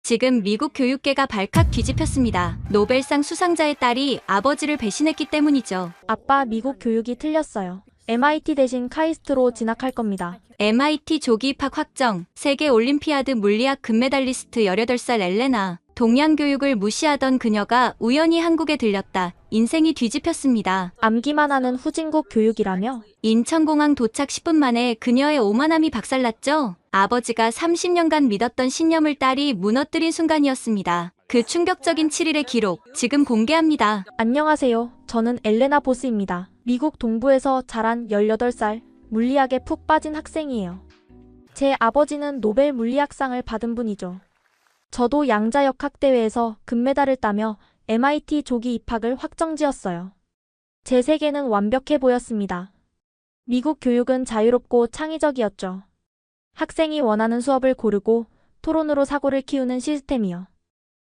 지금 미국 교육계가 발칵 뒤집혔습니다. 노벨상 수상자의 딸이 아버지를 배신했기 때문이죠. 아빠, 미국 교육이 틀렸어요. MIT 대신 카이스트로 진학할 겁니다. MIT 조기 입학 확정, 세계 올림피아드 물리학 금메달리스트 18살 엘레나. 동양 교육을 무시하던 그녀가 우연히 한국에 들렸다. 인생이 뒤집혔습니다. 암기만 하는 후진국 교육이라며? 인천공항 도착 10분 만에 그녀의 오만함이 박살났죠. 아버지가 30년간 믿었던 신념을 딸이 무너뜨린 순간이었습니다. 그 충격적인 7일의 기록, 지금 공개합니다. 안녕하세요. 저는 엘레나 보스입니다. 미국 동부에서 자란 18살, 물리학에 푹 빠진 학생이에요. 제 아버지는 노벨 물리학상을 받은 분이죠. 저도 양자역학대회에서 금메달을 따며 MIT 조기 입학을 확정지었어요. 제 세계는 완벽해 보였습니다. 미국 교육은 자유롭고 창의적이었죠. 학생이 원하는 수업을 고르고 토론으로 사고를 키우는 시스템이요.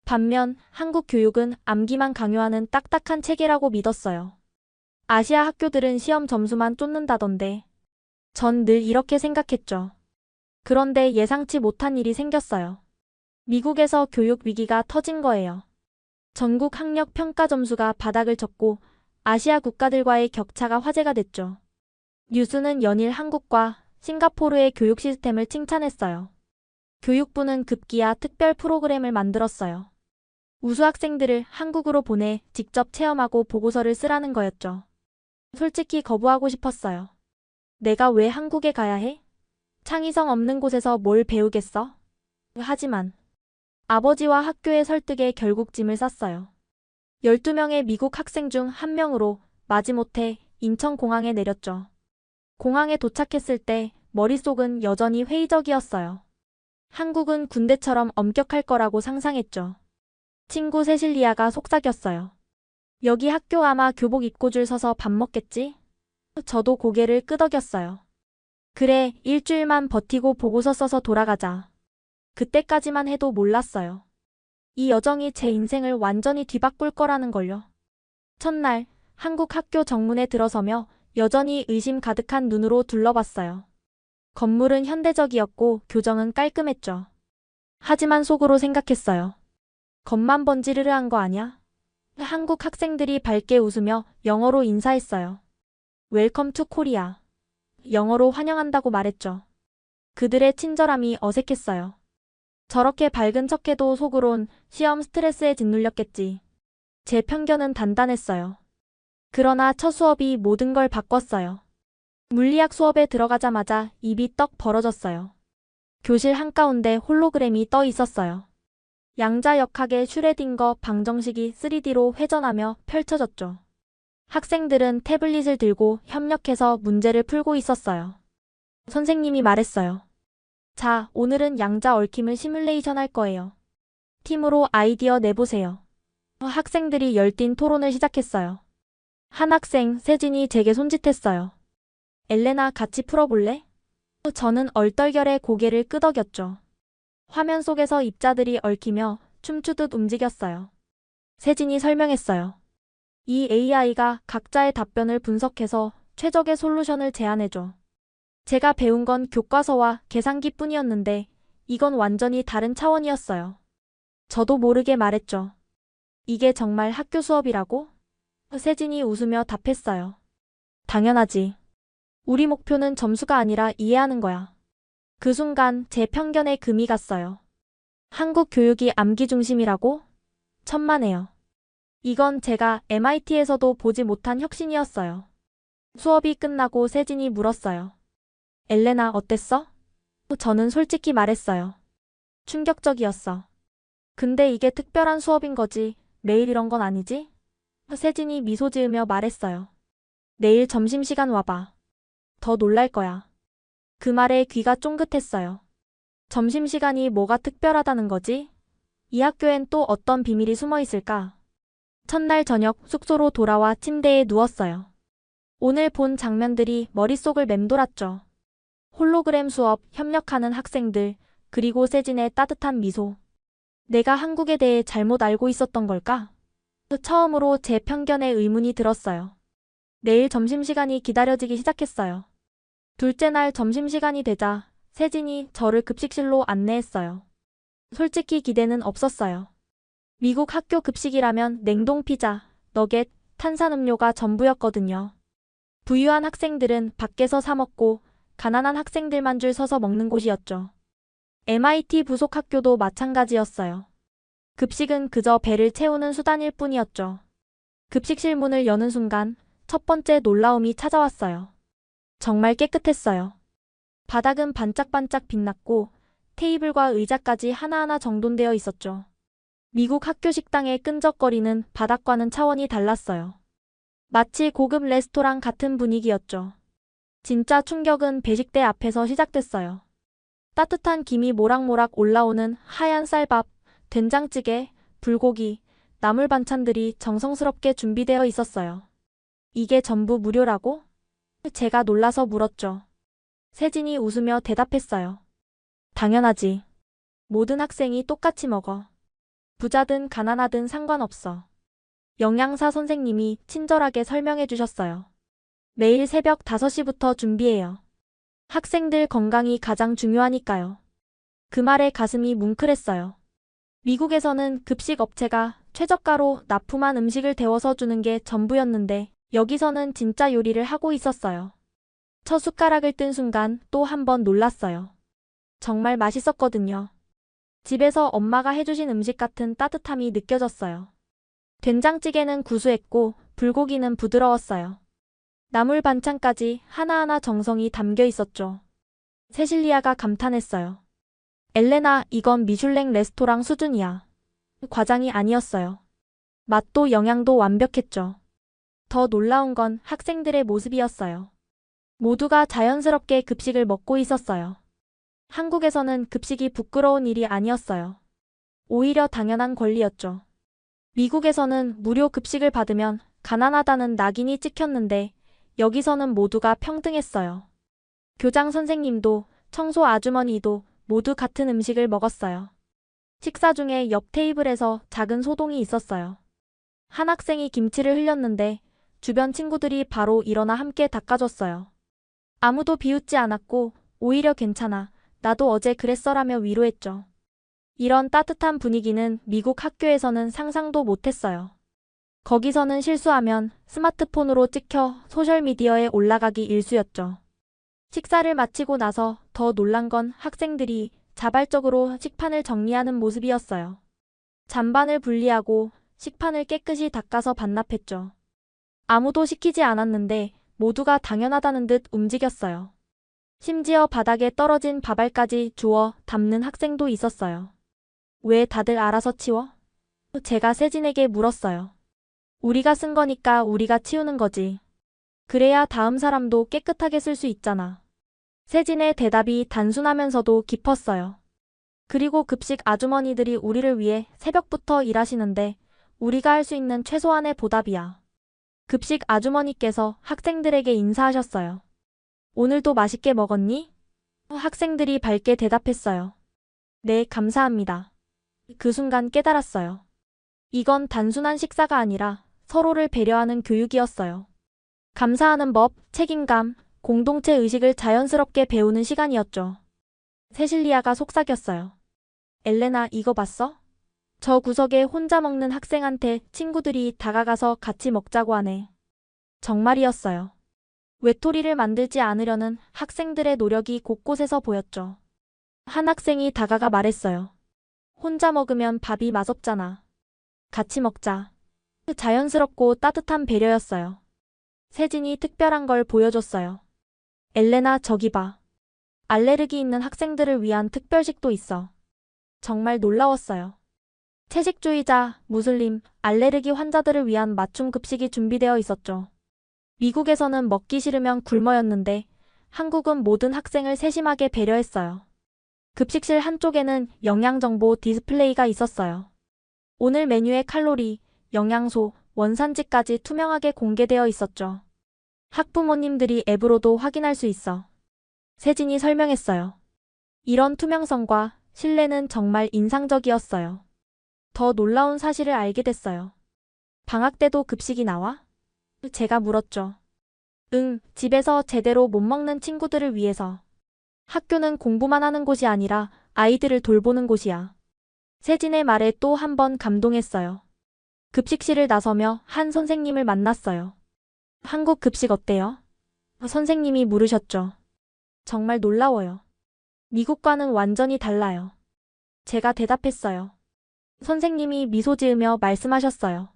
반면 한국 교육은 암기만 강요하는 딱딱한 체계라고 믿었어요. 아시아 학교들은 시험 점수만 쫓는다던데. 전 늘 이렇게 생각했죠. 그런데 예상치 못한 일이 생겼어요. 미국에서 교육 위기가 터진 거예요. 전국 학력 평가 점수가 바닥을 쳤고 아시아 국가들과의 격차가 화제가 됐죠. 뉴스는 연일 한국과 싱가포르의 교육 시스템을 칭찬했어요. 교육부는 급기야 특별 프로그램을 만들었어요. 우수 학생들을 한국으로 보내 직접 체험하고 보고서를 쓰라는 거였죠. 솔직히 거부하고 싶었어요. 내가 왜 한국에 가야 해? 창의성 없는 곳에서 뭘 배우겠어? 하지만 아버지와 학교의 설득에 결국 짐을 쌌어요. 12명의 미국 학생 중 한 명으로 마지못해 인천공항에 내렸죠. 공항에 도착했을 때 머릿속은 여전히 회의적이었어요. 한국은 군대처럼 엄격할 거라고 상상했죠. 친구 세실리아가 속삭였어요. 여기 학교 아마 교복 입고 줄 서서 밥 먹겠지? 저도 고개를 끄덕였어요. 그래, 일주일만 버티고 보고서 써서 돌아가자. 그때까지만 해도 몰랐어요. 이 여정이 제 인생을 완전히 뒤바꿀 거라는 걸요. 첫날, 한국 학교 정문에 들어서며 여전히 의심 가득한 눈으로 둘러봤어요. 건물은 현대적이었고 교정은 깔끔했죠. 하지만 속으로 생각했어요. 겉만 번지르르한 거 아냐? 한국 학생들이 밝게 웃으며 영어로 인사했어요. 웰컴 투 코리아. 영어로 환영한다고 말했죠. 그들의 친절함이 어색했어요. 저렇게 밝은 척해도 속으론 시험 스트레스에 짓눌렸겠지. 제 편견은 단단했어요. 그러나 첫 수업이 모든 걸 바꿨어요. 물리학 수업에 들어가자마자 입이 떡 벌어졌어요. 교실 한가운데 홀로그램이 떠 있었어요. 양자역학의 슈레딩거 방정식이 3D로 회전하며 펼쳐졌죠. 학생들은 태블릿을 들고 협력해서 문제를 풀고 있었어요. 선생님이 말했어요. 자, 오늘은 양자 얽힘을 시뮬레이션 할 거예요. 팀으로 아이디어 내보세요. 학생들이 열띤 토론을 시작했어요. 한 학생, 세진이 제게 손짓했어요. 엘레나, 같이 풀어볼래? 저는 얼떨결에 고개를 끄덕였죠. 화면 속에서 입자들이 얽히며 춤추듯 움직였어요. 세진이 설명했어요. 이 AI가 각자의 답변을 분석해서 최적의 솔루션을 제안해줘. 제가 배운 건 교과서와 계산기 뿐이었는데 이건 완전히 다른 차원이었어요. 저도 모르게 말했죠. 이게 정말 학교 수업이라고? 세진이 웃으며 답했어요. 당연하지. 우리 목표는 점수가 아니라 이해하는 거야. 그 순간 제 편견에 금이 갔어요. 한국 교육이 암기 중심이라고? 천만에요. 이건 제가 MIT에서도 보지 못한 혁신이었어요. 수업이 끝나고 세진이 물었어요. 엘레나, 어땠어? 저는 솔직히 말했어요. 충격적이었어. 근데 이게 특별한 수업인 거지. 매일 이런 건 아니지? 세진이 미소 지으며 말했어요. 내일 점심시간 와봐. 더 놀랄 거야. 그 말에 귀가 쫑긋했어요. 점심시간이 뭐가 특별하다는 거지? 이 학교엔 또 어떤 비밀이 숨어 있을까? 첫날 저녁 숙소로 돌아와 침대에 누웠어요. 오늘 본 장면들이 머릿속을 맴돌았죠. 홀로그램 수업, 협력하는 학생들, 그리고 세진의 따뜻한 미소. 내가 한국에 대해 잘못 알고 있었던 걸까? 처음으로 제 편견에 의문이 들었어요. 내일 점심시간이 기다려지기 시작했어요. 둘째 날 점심시간이 되자 세진이 저를 급식실로 안내했어요. 솔직히 기대는 없었어요. 미국 학교 급식이라면 냉동 피자, 너겟, 탄산음료가 전부였거든요. 부유한 학생들은 밖에서 사 먹고 가난한 학생들만 줄 서서 먹는 곳이었죠. MIT 부속 학교도 마찬가지였어요. 급식은 그저 배를 채우는 수단일 뿐이었죠. 급식실 문을 여는 순간 첫 번째 놀라움이 찾아왔어요. 정말 깨끗했어요. 바닥은 반짝반짝 빛났고 테이블과 의자까지 하나하나 정돈되어 있었죠. 미국 학교 식당의 끈적거리는 바닥과는 차원이 달랐어요. 마치 고급 레스토랑 같은 분위기였죠. 진짜 충격은 배식대 앞에서 시작됐어요. 따뜻한 김이 모락모락 올라오는 하얀 쌀밥, 된장찌개, 불고기, 나물 반찬들이 정성스럽게 준비되어 있었어요. 이게 전부 무료라고? 제가 놀라서 물었죠. 세진이 웃으며 대답했어요. 당연하지. 모든 학생이 똑같이 먹어. 부자든 가난하든 상관없어. 영양사 선생님이 친절하게 설명해 주셨어요. 매일 새벽 5시부터 준비해요. 학생들 건강이 가장 중요하니까요. 그 말에 가슴이 뭉클했어요. 미국에서는 급식 업체가 최저가로 납품한 음식을 데워서 주는 게 전부였는데 여기서는 진짜 요리를 하고 있었어요. 첫 숟가락을 뜬 순간 또 한 번 놀랐어요. 정말 맛있었거든요. 집에서 엄마가 해주신 음식 같은 따뜻함이 느껴졌어요. 된장찌개는 구수했고 불고기는 부드러웠어요. 나물 반찬까지 하나하나 정성이 담겨 있었죠. 세실리아가 감탄했어요. 엘레나, 이건 미슐랭 레스토랑 수준이야. 과장이 아니었어요. 맛도 영양도 완벽했죠. 더 놀라운 건 학생들의 모습이었어요. 모두가 자연스럽게 급식을 먹고 있었어요. 한국에서는 급식이 부끄러운 일이 아니었어요. 오히려 당연한 권리였죠. 미국에서는 무료 급식을 받으면 가난하다는 낙인이 찍혔는데 여기서는 모두가 평등했어요. 교장 선생님도 청소 아주머니도 모두 같은 음식을 먹었어요. 식사 중에 옆 테이블에서 작은 소동이 있었어요. 한 학생이 김치를 흘렸는데 주변 친구들이 바로 일어나 함께 닦아줬어요. 아무도 비웃지 않았고 오히려 괜찮아, 나도 어제 그랬어라며 위로했죠. 이런 따뜻한 분위기는 미국 학교에서는 상상도 못했어요. 거기서는 실수하면 스마트폰으로 찍혀 소셜미디어에 올라가기 일쑤였죠. 식사를 마치고 나서 더 놀란 건 학생들이 자발적으로 식판을 정리하는 모습이었어요. 잔반을 분리하고 식판을 깨끗이 닦아서 반납했죠. 아무도 시키지 않았는데 모두가 당연하다는 듯 움직였어요. 심지어 바닥에 떨어진 밥알까지 주워 담는 학생도 있었어요. 왜 다들 알아서 치워? 제가 세진에게 물었어요. 우리가 쓴 거니까 우리가 치우는 거지. 그래야 다음 사람도 깨끗하게 쓸 수 있잖아. 세진의 대답이 단순하면서도 깊었어요. 그리고 급식 아주머니들이 우리를 위해 새벽부터 일하시는데 우리가 할 수 있는 최소한의 보답이야. 급식 아주머니께서 학생들에게 인사하셨어요. 오늘도 맛있게 먹었니? 학생들이 밝게 대답했어요. 네, 감사합니다. 그 순간 깨달았어요. 이건 단순한 식사가 아니라 서로를 배려하는 교육이었어요. 감사하는 법, 책임감, 공동체 의식을 자연스럽게 배우는 시간이었죠. 세실리아가 속삭였어요. 엘레나, 이거 봤어? 저 구석에 혼자 먹는 학생한테 친구들이 다가가서 같이 먹자고 하네. 정말이었어요. 외톨이를 만들지 않으려는 학생들의 노력이 곳곳에서 보였죠. 한 학생이 다가가 말했어요. 혼자 먹으면 밥이 맛없잖아. 같이 먹자. 자연스럽고 따뜻한 배려였어요. 세진이 특별한 걸 보여줬어요. 엘레나, 저기 봐. 알레르기 있는 학생들을 위한 특별식도 있어. 정말 놀라웠어요. 채식주의자, 무슬림, 알레르기 환자들을 위한 맞춤 급식이 준비되어 있었죠. 미국에서는 먹기 싫으면 굶어였는데 한국은 모든 학생을 세심하게 배려했어요. 급식실 한쪽에는 영양정보 디스플레이가 있었어요. 오늘 메뉴의 칼로리, 영양소, 원산지까지 투명하게 공개되어 있었죠. 학부모님들이 앱으로도 확인할 수 있어. 세진이 설명했어요. 이런 투명성과 신뢰는 정말 인상적이었어요. 더 놀라운 사실을 알게 됐어요. 방학 때도 급식이 나와? 제가 물었죠. 응, 집에서 제대로 못 먹는 친구들을 위해서. 학교는 공부만 하는 곳이 아니라 아이들을 돌보는 곳이야. 세진의 말에 또 한 번 감동했어요. 급식실을 나서며 한 선생님을 만났어요. 한국 급식 어때요? 선생님이 물으셨죠. 정말 놀라워요. 미국과는 완전히 달라요. 제가 대답했어요. 선생님이 미소 지으며 말씀하셨어요.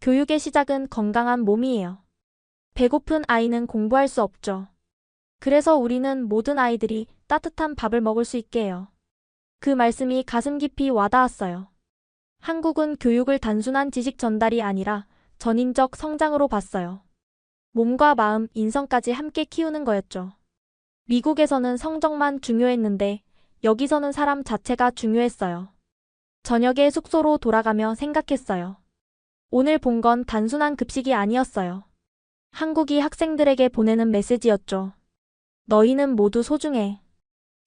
교육의 시작은 건강한 몸이에요. 배고픈 아이는 공부할 수 없죠. 그래서 우리는 모든 아이들이 따뜻한 밥을 먹을 수 있게 해요. 그 말씀이 가슴 깊이 와닿았어요. 한국은 교육을 단순한 지식 전달이 아니라 전인적 성장으로 봤어요. 몸과 마음, 인성까지 함께 키우는 거였죠. 미국에서는 성적만 중요했는데 여기서는 사람 자체가 중요했어요. 저녁에 숙소로 돌아가며 생각했어요. 오늘 본 건 단순한 급식이 아니었어요. 한국이 학생들에게 보내는 메시지였죠. 너희는 모두 소중해.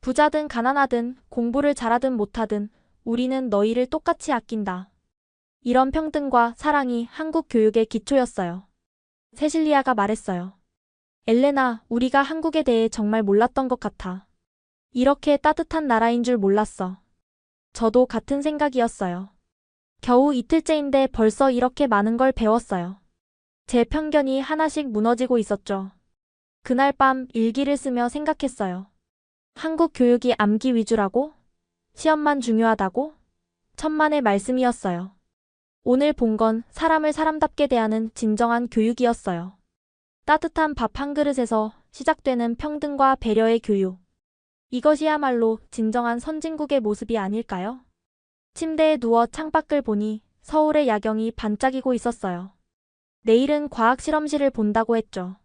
부자든 가난하든 공부를 잘하든 못하든 우리는 너희를 똑같이 아낀다. 이런 평등과 사랑이 한국 교육의 기초였어요. 세실리아가 말했어요. 엘레나, 우리가 한국에 대해 정말 몰랐던 것 같아. 이렇게 따뜻한 나라인 줄 몰랐어. 저도 같은 생각이었어요. 겨우 이틀째인데 벌써 이렇게 많은 걸 배웠어요. 제 편견이 하나씩 무너지고 있었죠. 그날 밤 일기를 쓰며 생각했어요. 한국 교육이 암기 위주라고? 시험만 중요하다고? 천만의 말씀이었어요. 오늘 본 건 사람을 사람답게 대하는 진정한 교육이었어요. 따뜻한 밥 한 그릇에서 시작되는 평등과 배려의 교육. 이것이야말로 진정한 선진국의 모습이 아닐까요? 침대에 누워 창밖을 보니 서울의 야경이 반짝이고 있었어요. 내일은 과학 실험실을 본다고 했죠.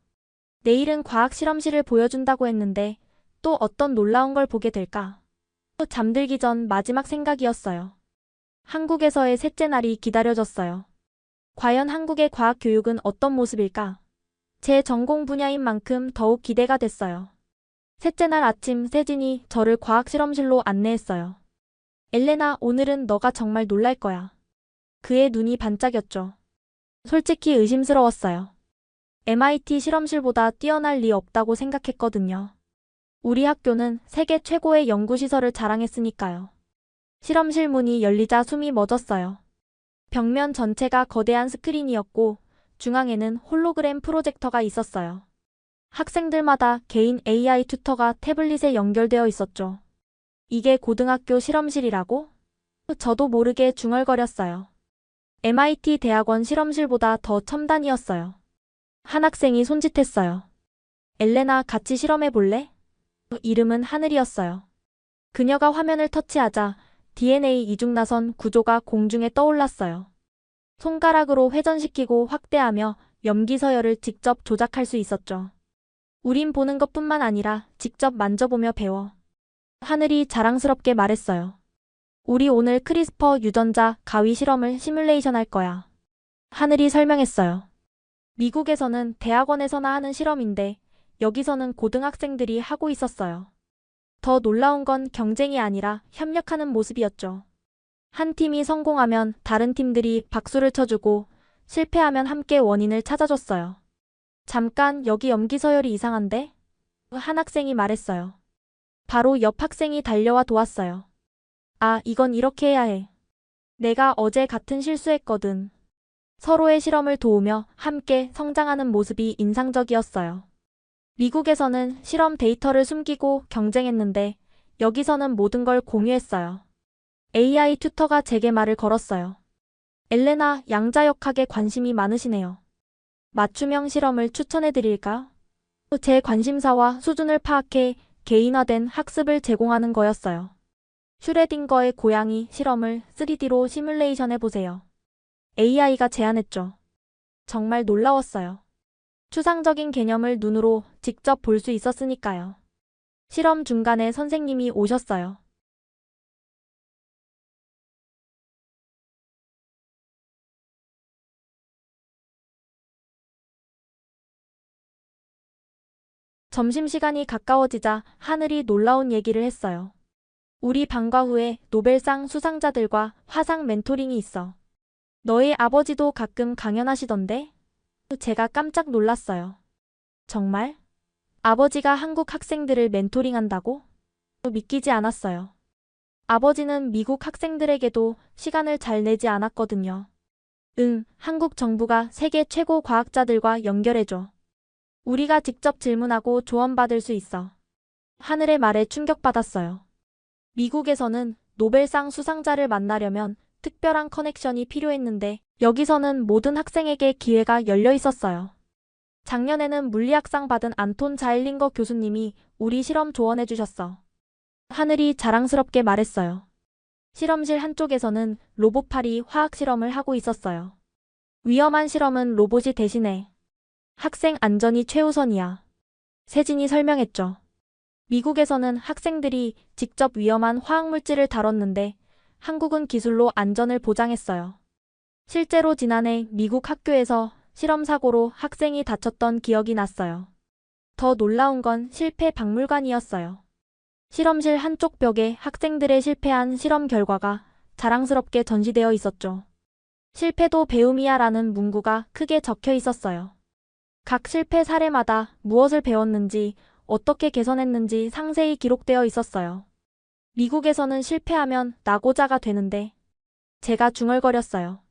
내일은 과학 실험실을 보여준다고 했는데 또 어떤 놀라운 걸 보게 될까? 잠들기 전 마지막 생각이었어요. 한국에서의 셋째 날이 기다려졌어요. 과연 한국의 과학 교육은 어떤 모습일까? 제 전공 분야인 만큼 더욱 기대가 됐어요. 셋째 날 아침 세진이 저를 과학 실험실로 안내했어요. 엘레나, 오늘은 너가 정말 놀랄 거야. 그의 눈이 반짝였죠. 솔직히 의심스러웠어요. MIT 실험실보다 뛰어날 리 없다고 생각했거든요. 우리 학교는 세계 최고의 연구시설을 자랑했으니까요. 실험실 문이 열리자 숨이 멎었어요. 벽면 전체가 거대한 스크린이었고 중앙에는 홀로그램 프로젝터가 있었어요. 학생들마다 개인 AI 튜터가 태블릿에 연결되어 있었죠. 이게 고등학교 실험실이라고? 저도 모르게 중얼거렸어요. MIT 대학원 실험실보다 더 첨단이었어요. 한 학생이 손짓했어요. 엘레나, 같이 실험해 볼래? 이름은 하늘이었어요. 그녀가 화면을 터치하자 DNA 이중나선 구조가 공중에 떠올랐어요. 손가락으로 회전시키고 확대하며 염기 서열을 직접 조작할 수 있었죠. 우린 보는 것뿐만 아니라 직접 만져보며 배워. 하늘이 자랑스럽게 말했어요. 우리 오늘 크리스퍼 유전자 가위 실험을 시뮬레이션 할 거야. 하늘이 설명했어요. 미국에서는 대학원에서나 하는 실험인데 여기서는 고등학생들이 하고 있었어요. 더 놀라운 건 경쟁이 아니라 협력하는 모습이었죠. 한 팀이 성공하면 다른 팀들이 박수를 쳐주고 실패하면 함께 원인을 찾아줬어요. 잠깐, 여기 염기 서열이 이상한데? 한 학생이 말했어요. 바로 옆 학생이 달려와 도왔어요. 아, 이건 이렇게 해야 해. 내가 어제 같은 실수했거든. 서로의 실험을 도우며 함께 성장하는 모습이 인상적이었어요. 미국에서는 실험 데이터를 숨기고 경쟁했는데 여기서는 모든 걸 공유했어요. AI 튜터가 제게 말을 걸었어요. 엘레나, 양자역학에 관심이 많으시네요. 맞춤형 실험을 추천해드릴까? 제 관심사와 수준을 파악해 개인화된 학습을 제공하는 거였어요. 슈레딩거의 고양이 실험을 3D로 시뮬레이션해보세요. AI가 제안했죠. 정말 놀라웠어요. 추상적인 개념을 눈으로 직접 볼 수 있었으니까요. 실험 중간에 선생님이 오셨어요. 점심시간이 가까워지자 하늘이 놀라운 얘기를 했어요. 우리 방과 후에 노벨상 수상자들과 화상 멘토링이 있어. 너희 아버지도 가끔 강연하시던데? 제가 깜짝 놀랐어요. 정말? 아버지가 한국 학생들을 멘토링한다고? 믿기지 않았어요. 아버지는 미국 학생들에게도 시간을 잘 내지 않았거든요. 한국 정부가 세계 최고 과학자들과 연결해줘. 우리가 직접 질문하고 조언받을 수 있어. 하늘의 말에 충격받았어요. 미국에서는 노벨상 수상자를 만나려면 특별한 커넥션이 필요했는데 여기서는 모든 학생에게 기회가 열려 있었어요. 작년에는 물리학상 받은 안톤 자일링거 교수님이 우리 실험 조언해 주셨어. 하늘이 자랑스럽게 말했어요. 실험실 한쪽에서는 로봇팔이 화학 실험을 하고 있었어요. 위험한 실험은 로봇이 대신해. 학생 안전이 최우선이야. 세진이 설명했죠. 미국에서는 학생들이 직접 위험한 화학물질을 다뤘는데 한국은 기술로 안전을 보장했어요. 실제로 지난해 미국 학교에서 실험 사고로 학생이 다쳤던 기억이 났어요. 더 놀라운 건 실패 박물관이었어요. 실험실 한쪽 벽에 학생들의 실패한 실험 결과가 자랑스럽게 전시되어 있었죠. 실패도 배움이야 라는 문구가 크게 적혀 있었어요. 각 실패 사례마다 무엇을 배웠는지, 어떻게 개선했는지 상세히 기록되어 있었어요. 미국에서는 실패하면 낙오자가 되는데 제가 중얼거렸어요.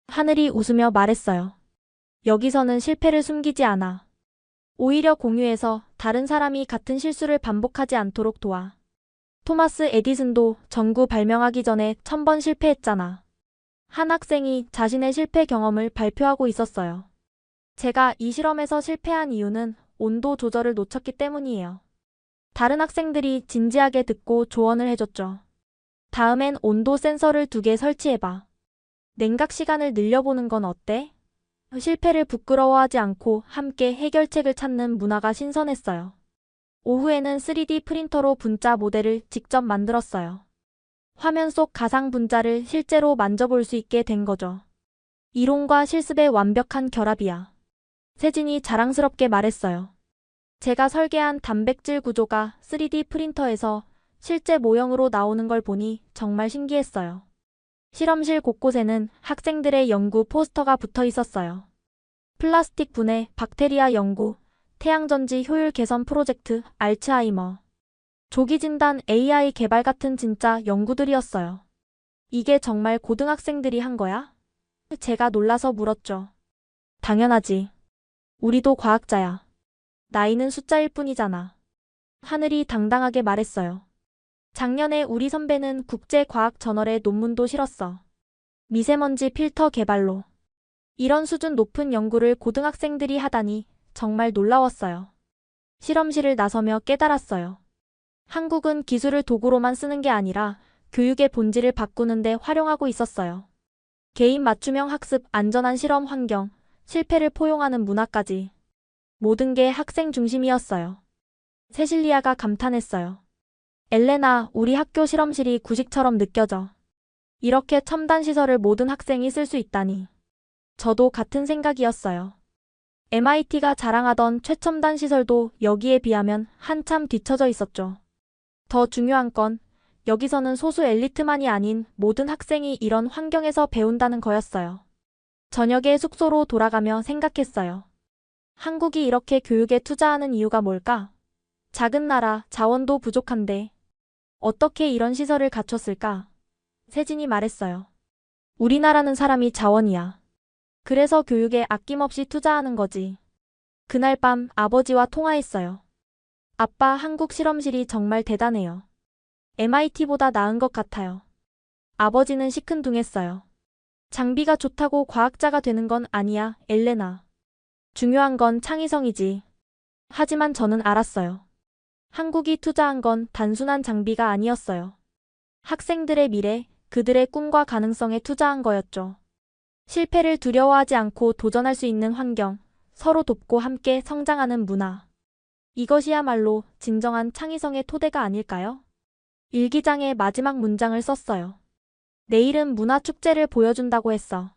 하늘이 웃으며 말했어요. 여기서는 실패를 숨기지 않아. 오히려 공유해서 다른 사람이 같은 실수를 반복하지 않도록 도와. 토마스 에디슨도 전구 발명하기 전에 1000번 실패했잖아. 한 학생이 자신의 실패 경험을 발표하고 있었어요. 제가 이 실험에서 실패한 이유는 온도 조절을 놓쳤기 때문이에요. 다른 학생들이 진지하게 듣고 조언을 해줬죠. 다음엔 온도 센서를 2개 설치해봐. 냉각 시간을 늘려보는 건 어때? 실패를 부끄러워하지 않고 함께 해결책을 찾는 문화가 신선했어요. 오후에는 3D 프린터로 분자 모델을 직접 만들었어요. 화면 속 가상 분자를 실제로 만져볼 수 있게 된 거죠. 이론과 실습의 완벽한 결합이야. 세진이 자랑스럽게 말했어요. 제가 설계한 단백질 구조가 3D 프린터에서 실제 모형으로 나오는 걸 보니 정말 신기했어요. 실험실 곳곳에는 학생들의 연구 포스터가 붙어 있었어요. 플라스틱 분해, 박테리아 연구, 태양전지 효율 개선 프로젝트, 알츠하이머, 조기 진단, AI 개발 같은 진짜 연구들이었어요. 이게 정말 고등학생들이 한 거야? 제가 놀라서 물었죠. 당연하지. 우리도 과학자야. 나이는 숫자일 뿐이잖아. 하늘이 당당하게 말했어요. 작년에 우리 선배는 국제과학저널에 논문도 실었어. 미세먼지 필터 개발로. 이런 수준 높은 연구를 고등학생들이 하다니 정말 놀라웠어요. 실험실을 나서며 깨달았어요. 한국은 기술을 도구로만 쓰는 게 아니라 교육의 본질을 바꾸는데 활용하고 있었어요. 개인 맞춤형 학습, 안전한 실험 환경, 실패를 포용하는 문화까지. 모든 게 학생 중심이었어요. 세실리아가 감탄했어요. 엘레나, 우리 학교 실험실이 구식처럼 느껴져. 이렇게 첨단 시설을 모든 학생이 쓸 수 있다니. 저도 같은 생각이었어요. MIT가 자랑하던 최첨단 시설도 여기에 비하면 한참 뒤처져 있었죠. 더 중요한 건 여기서는 소수 엘리트만이 아닌 모든 학생이 이런 환경에서 배운다는 거였어요. 저녁에 숙소로 돌아가며 생각했어요. 한국이 이렇게 교육에 투자하는 이유가 뭘까? 작은 나라, 자원도 부족한데 어떻게 이런 시설을 갖췄을까? 세진이 말했어요. 우리나라는 사람이 자원이야. 그래서 교육에 아낌없이 투자하는 거지. 그날 밤 아버지와 통화했어요. 아빠, 한국 실험실이 정말 대단해요. MIT보다 나은 것 같아요. 아버지는 시큰둥했어요. 장비가 좋다고 과학자가 되는 건 아니야, 엘레나. 중요한 건 창의성이지. 하지만 저는 알았어요. 한국이 투자한 건 단순한 장비가 아니었어요. 학생들의 미래, 그들의 꿈과 가능성에 투자한 거였죠. 실패를 두려워하지 않고 도전할 수 있는 환경, 서로 돕고 함께 성장하는 문화. 이것이야말로 진정한 창의성의 토대가 아닐까요? 일기장에 마지막 문장을 썼어요. 내일은 문화축제를 보여준다고 했어.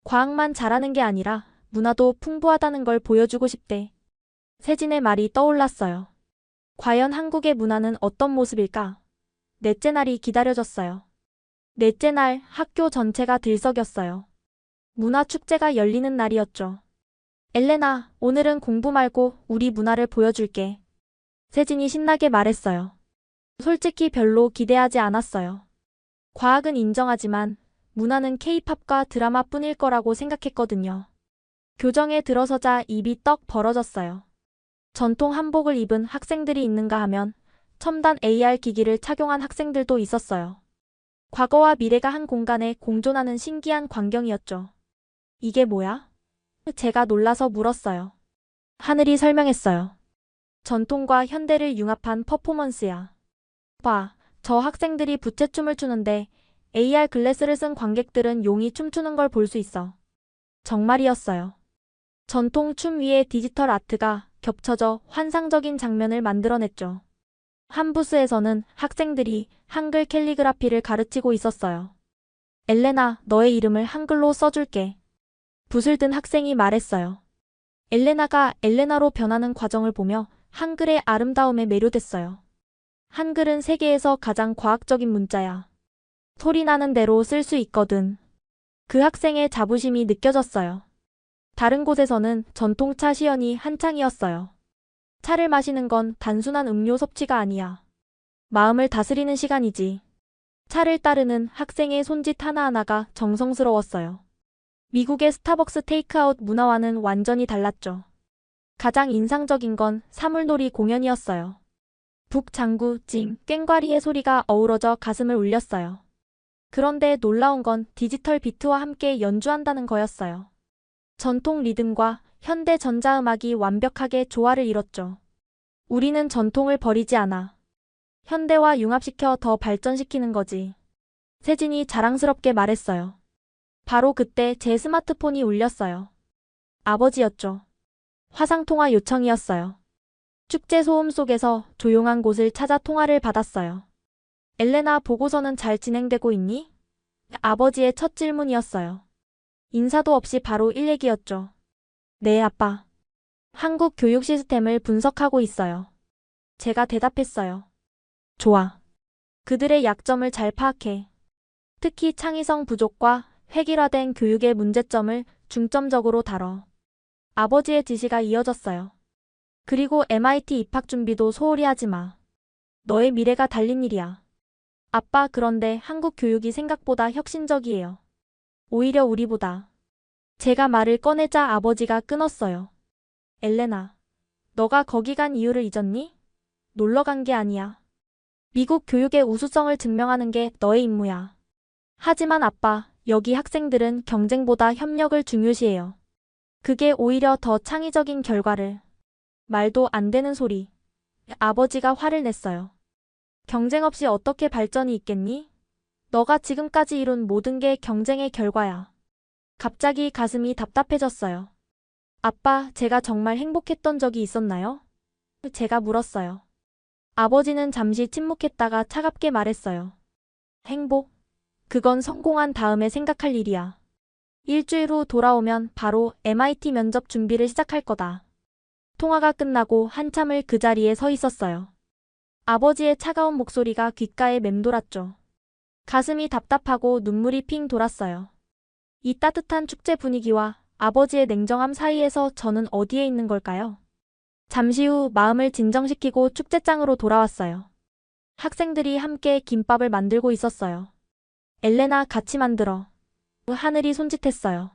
과학만 잘하는 게 아니라 문화도 풍부하다는 걸 보여주고 싶대. 세진의 말이 떠올랐어요. 과연 한국의 문화는 어떤 모습일까? 넷째 날이 기다려졌어요. 넷째 날 학교 전체가 들썩였어요. 문화축제가 열리는 날이었죠. 엘레나, 오늘은 공부 말고 우리 문화를 보여줄게. 세진이 신나게 말했어요. 솔직히 별로 기대하지 않았어요. 과학은 인정하지만 문화는 케이팝과 드라마뿐일 거라고 생각했거든요. 교정에 들어서자 입이 떡 벌어졌어요. 전통 한복을 입은 학생들이 있는가 하면 첨단 AR 기기를 착용한 학생들도 있었어요. 과거와 미래가 한 공간에 공존하는 신기한 광경이었죠. 이게 뭐야? 제가 놀라서 물었어요. 하늘이 설명했어요. 전통과 현대를 융합한 퍼포먼스야. 봐, 저 학생들이 부채춤을 추는데 AR 글래스를 쓴 관객들은 용이 춤추는 걸 볼 수 있어. 정말이었어요. 전통 춤 위에 디지털 아트가 겹쳐져 환상적인 장면을 만들어냈죠. 한 부스에서는 학생들이 한글 캘리그라피를 가르치고 있었어요. 엘레나, 너의 이름을 한글로 써줄게. 붓을 든 학생이 말했어요. 엘레나가 엘레나로 변하는 과정을 보며 한글의 아름다움에 매료됐어요. 한글은 세계에서 가장 과학적인 문자야. 소리 나는 대로 쓸 수 있거든. 그 학생의 자부심이 느껴졌어요. 다른 곳에서는 전통차 시연이 한창이었어요. 차를 마시는 건 단순한 음료 섭취가 아니야. 마음을 다스리는 시간이지. 차를 따르는 학생의 손짓 하나하나가 정성스러웠어요. 미국의 스타벅스 테이크아웃 문화와는 완전히 달랐죠. 가장 인상적인 건 사물놀이 공연이었어요. 북, 장구, 징, 꽹과리의 소리가 어우러져 가슴을 울렸어요. 그런데 놀라운 건 디지털 비트와 함께 연주한다는 거였어요. 전통 리듬과 현대 전자음악이 완벽하게 조화를 이뤘죠. 우리는 전통을 버리지 않아. 현대와 융합시켜 더 발전시키는 거지. 세진이 자랑스럽게 말했어요. 바로 그때 제 스마트폰이 울렸어요. 아버지였죠. 화상통화 요청이었어요. 축제 소음 속에서 조용한 곳을 찾아 통화를 받았어요. 엘레나, 보고서는 잘 진행되고 있니? 아버지의 첫 질문이었어요. 인사도 없이 바로 일 얘기였죠. 네, 아빠. 한국 교육 시스템을 분석하고 있어요. 제가 대답했어요. 좋아. 그들의 약점을 잘 파악해. 특히 창의성 부족과 획일화된 교육의 문제점을 중점적으로 다뤄. 아버지의 지시가 이어졌어요. 그리고 MIT 입학 준비도 소홀히 하지 마. 너의 미래가 달린 일이야. 아빠, 그런데 한국 교육이 생각보다 혁신적이에요. 오히려 우리보다. 제가 말을 꺼내자 아버지가 끊었어요. 엘레나, 너가 거기 간 이유를 잊었니? 놀러 간 게 아니야. 미국 교육의 우수성을 증명하는 게 너의 임무야. 하지만 아빠, 여기 학생들은 경쟁보다 협력을 중요시해요. 그게 오히려 더 창의적인 결과를. 말도 안 되는 소리. 아버지가 화를 냈어요. 경쟁 없이 어떻게 발전이 있겠니? 너가 지금까지 이룬 모든 게 경쟁의 결과야. 갑자기 가슴이 답답해졌어요. 아빠, 제가 정말 행복했던 적이 있었나요? 제가 물었어요. 아버지는 잠시 침묵했다가 차갑게 말했어요. 행복? 그건 성공한 다음에 생각할 일이야. 일주일 후 돌아오면 바로 MIT 면접 준비를 시작할 거다. 통화가 끝나고 한참을 그 자리에 서 있었어요. 아버지의 차가운 목소리가 귓가에 맴돌았죠. 가슴이 답답하고 눈물이 핑 돌았어요. 이 따뜻한 축제 분위기와 아버지의 냉정함 사이에서 저는 어디에 있는 걸까요? 잠시 후 마음을 진정시키고 축제장으로 돌아왔어요. 학생들이 함께 김밥을 만들고 있었어요. 엘레나, 같이 만들어. 하늘이 손짓했어요.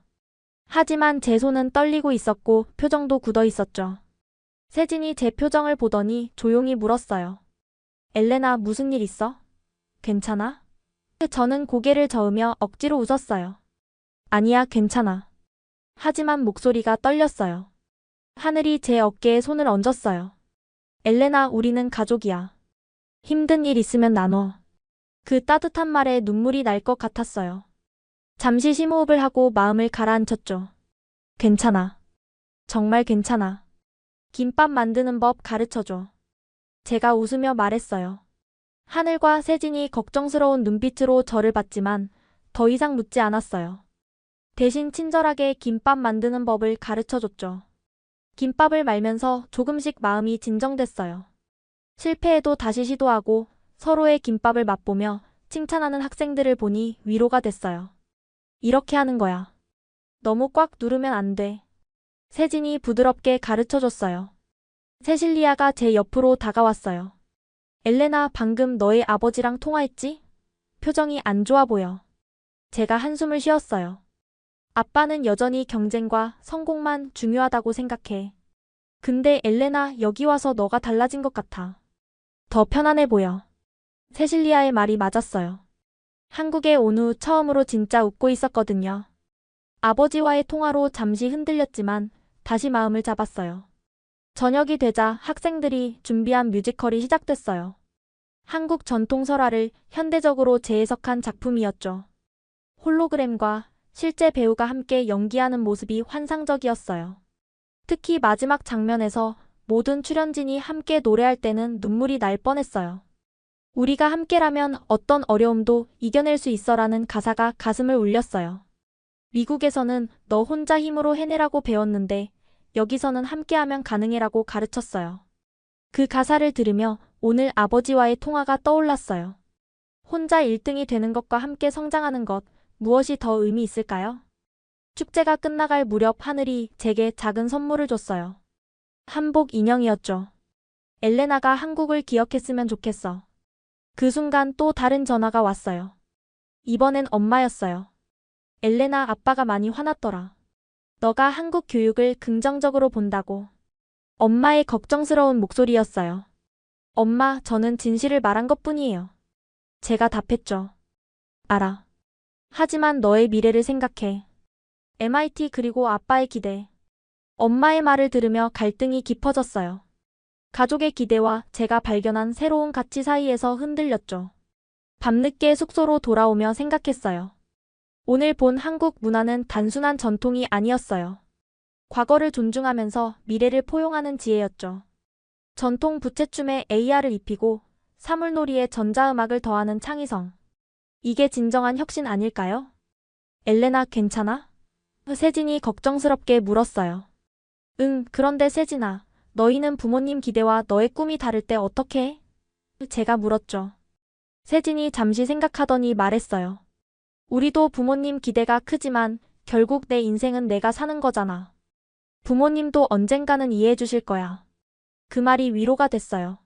하지만 제 손은 떨리고 있었고 표정도 굳어 있었죠. 세진이 제 표정을 보더니 조용히 물었어요. 엘레나, 무슨 일 있어? 괜찮아? 저는 고개를 저으며 억지로 웃었어요. 아니야, 괜찮아. 하지만 목소리가 떨렸어요. 하늘이 제 어깨에 손을 얹었어요. 엘레나, 우리는 가족이야. 힘든 일 있으면 나눠. 그 따뜻한 말에 눈물이 날 것 같았어요. 잠시 심호흡을 하고 마음을 가라앉혔죠. 괜찮아. 정말 괜찮아. 김밥 만드는 법 가르쳐줘. 제가 웃으며 말했어요. 하늘과 세진이 걱정스러운 눈빛으로 저를 봤지만 더 이상 묻지 않았어요. 대신 친절하게 김밥 만드는 법을 가르쳐줬죠. 김밥을 말면서 조금씩 마음이 진정됐어요. 실패해도 다시 시도하고 서로의 김밥을 맛보며 칭찬하는 학생들을 보니 위로가 됐어요. 이렇게 하는 거야. 너무 꽉 누르면 안 돼. 세진이 부드럽게 가르쳐줬어요. 세실리아가 제 옆으로 다가왔어요. 엘레나, 방금 너의 아버지랑 통화했지? 표정이 안 좋아 보여. 제가 한숨을 쉬었어요. 아빠는 여전히 경쟁과 성공만 중요하다고 생각해. 근데 엘레나, 여기 와서 너가 달라진 것 같아. 더 편안해 보여. 세실리아의 말이 맞았어요. 한국에 온 후 처음으로 진짜 웃고 있었거든요. 아버지와의 통화로 잠시 흔들렸지만 다시 마음을 잡았어요. 저녁이 되자 학생들이 준비한 뮤지컬이 시작됐어요. 한국 전통 설화를 현대적으로 재해석한 작품이었죠. 홀로그램과 실제 배우가 함께 연기하는 모습이 환상적이었어요. 특히 마지막 장면에서 모든 출연진이 함께 노래할 때는 눈물이 날 뻔했어요. 우리가 함께라면 어떤 어려움도 이겨낼 수 있어라는 가사가 가슴을 울렸어요. 미국에서는 너 혼자 힘으로 해내라고 배웠는데 여기서는 함께하면 가능해라고 가르쳤어요. 그 가사를 들으며 오늘 아버지와의 통화가 떠올랐어요. 혼자 1등이 되는 것과 함께 성장하는 것, 무엇이 더 의미 있을까요? 축제가 끝나갈 무렵 하늘이 제게 작은 선물을 줬어요. 한복 인형이었죠. 엘레나가 한국을 기억했으면 좋겠어. 그 순간 또 다른 전화가 왔어요. 이번엔 엄마였어요. 엘레나, 아빠가 많이 화났더라. 너가 한국 교육을 긍정적으로 본다고. 엄마의 걱정스러운 목소리였어요. 엄마, 저는 진실을 말한 것뿐이에요. 제가 답했죠. 알아. 하지만 너의 미래를 생각해. MIT 그리고 아빠의 기대. 엄마의 말을 들으며 갈등이 깊어졌어요. 가족의 기대와 제가 발견한 새로운 가치 사이에서 흔들렸죠. 밤늦게 숙소로 돌아오며 생각했어요. 오늘 본 한국 문화는 단순한 전통이 아니었어요. 과거를 존중하면서 미래를 포용하는 지혜였죠. 전통 부채춤에 AR을 입히고 사물놀이에 전자음악을 더하는 창의성. 이게 진정한 혁신 아닐까요? 엘레나, 괜찮아? 세진이 걱정스럽게 물었어요. 응, 그런데 세진아, 너희는 부모님 기대와 너의 꿈이 다를 때 어떻게 해? 제가 물었죠. 세진이 잠시 생각하더니 말했어요. 우리도 부모님 기대가 크지만 결국 내 인생은 내가 사는 거잖아. 부모님도 언젠가는 이해해 주실 거야. 그 말이 위로가 됐어요.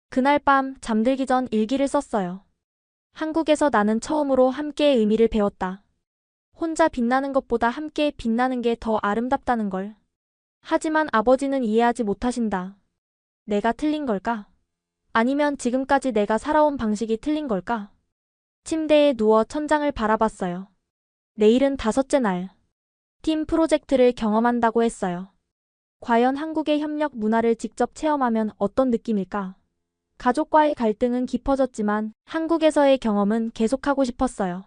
그날 밤 잠들기 전 일기를 썼어요. 한국에서 나는 처음으로 함께의 의미를 배웠다. 혼자 빛나는 것보다 함께 빛나는 게 더 아름답다는 걸. 하지만 아버지는 이해하지 못하신다. 내가 틀린 걸까? 아니면 지금까지 내가 살아온 방식이 틀린 걸까? 침대에 누워 천장을 바라봤어요. 내일은 5째 날. 팀 프로젝트를 경험한다고 했어요. 과연 한국의 협력 문화를 직접 체험하면 어떤 느낌일까? 가족과의 갈등은 깊어졌지만 한국에서의 경험은 계속하고 싶었어요.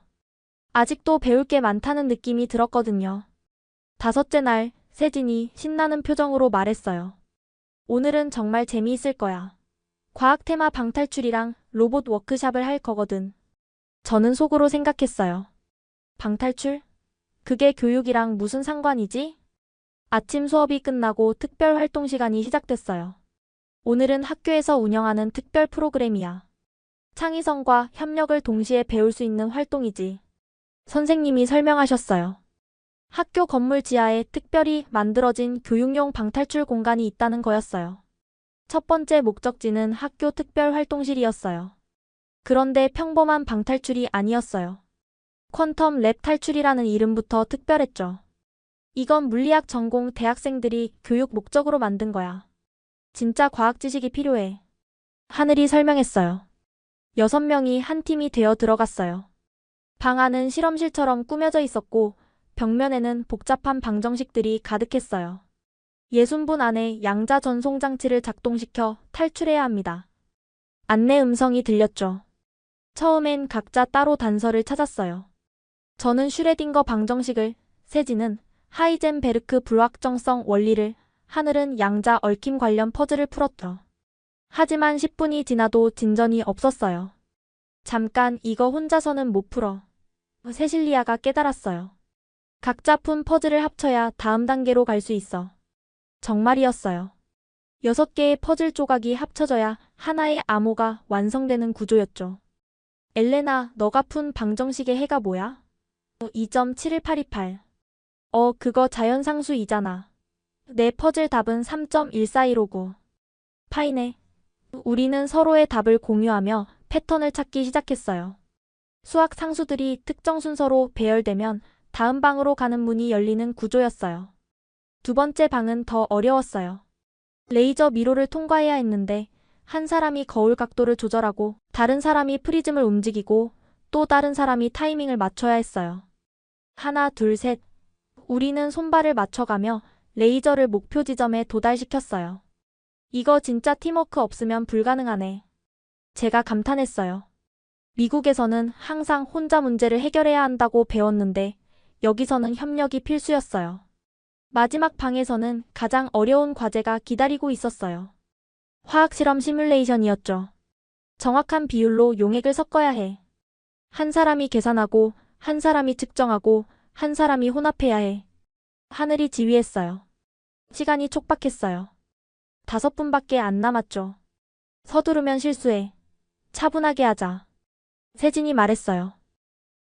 아직도 배울 게 많다는 느낌이 들었거든요. 5째 날, 세진이 신나는 표정으로 말했어요. 오늘은 정말 재미있을 거야. 과학 테마 방탈출이랑 로봇 워크샵을 할 거거든. 저는 속으로 생각했어요. 방탈출? 그게 교육이랑 무슨 상관이지? 아침 수업이 끝나고 특별 활동 시간이 시작됐어요. 오늘은 학교에서 운영하는 특별 프로그램이야. 창의성과 협력을 동시에 배울 수 있는 활동이지. 선생님이 설명하셨어요. 학교 건물 지하에 특별히 만들어진 교육용 방탈출 공간이 있다는 거였어요. 첫 번째 목적지는 학교 특별 활동실이었어요. 그런데 평범한 방탈출이 아니었어요. 퀀텀 랩 탈출이라는 이름부터 특별했죠. 이건 물리학 전공 대학생들이 교육 목적으로 만든 거야. 진짜 과학 지식이 필요해. 하늘이 설명했어요. 6명이 한 팀이 되어 들어갔어요. 방 안은 실험실처럼 꾸며져 있었고 벽면에는 복잡한 방정식들이 가득했어요. 60분 안에 양자 전송 장치를 작동시켜 탈출해야 합니다. 안내 음성이 들렸죠. 처음엔 각자 따로 단서를 찾았어요. 저는 슈레딩거 방정식을, 세진은 하이젠베르크 불확정성 원리를, 하늘은 양자 얽힘 관련 퍼즐을 풀었죠. 하지만 10분이 지나도 진전이 없었어요. 잠깐, 이거 혼자서는 못 풀어. 세실리아가 깨달았어요. 각자 푼 퍼즐을 합쳐야 다음 단계로 갈 수 있어. 정말이었어요. 6개의 퍼즐 조각이 합쳐져야 하나의 암호가 완성되는 구조였죠. 엘레나, 너가 푼 방정식의 해가 뭐야? 2.71828. 그거 자연상수이잖아. 내 퍼즐 답은 3.141559. 파이네. 우리는 서로의 답을 공유하며 패턴을 찾기 시작했어요. 수학 상수들이 특정 순서로 배열되면 다음 방으로 가는 문이 열리는 구조였어요. 두 번째 방은 더 어려웠어요. 레이저 미로를 통과해야 했는데 한 사람이 거울 각도를 조절하고 다른 사람이 프리즘을 움직이고 또 다른 사람이 타이밍을 맞춰야 했어요. 하나, 둘, 셋. 우리는 손발을 맞춰가며 레이저를 목표 지점에 도달시켰어요. 이거 진짜 팀워크 없으면 불가능하네. 제가 감탄했어요. 미국에서는 항상 혼자 문제를 해결해야 한다고 배웠는데 여기서는 협력이 필수였어요. 마지막 방에서는 가장 어려운 과제가 기다리고 있었어요. 화학실험 시뮬레이션이었죠. 정확한 비율로 용액을 섞어야 해. 한 사람이 계산하고, 한 사람이 측정하고, 한 사람이 혼합해야 해. 하늘이 지휘했어요. 시간이 촉박했어요. 5분밖에 안 남았죠. 서두르면 실수해. 차분하게 하자. 세진이 말했어요.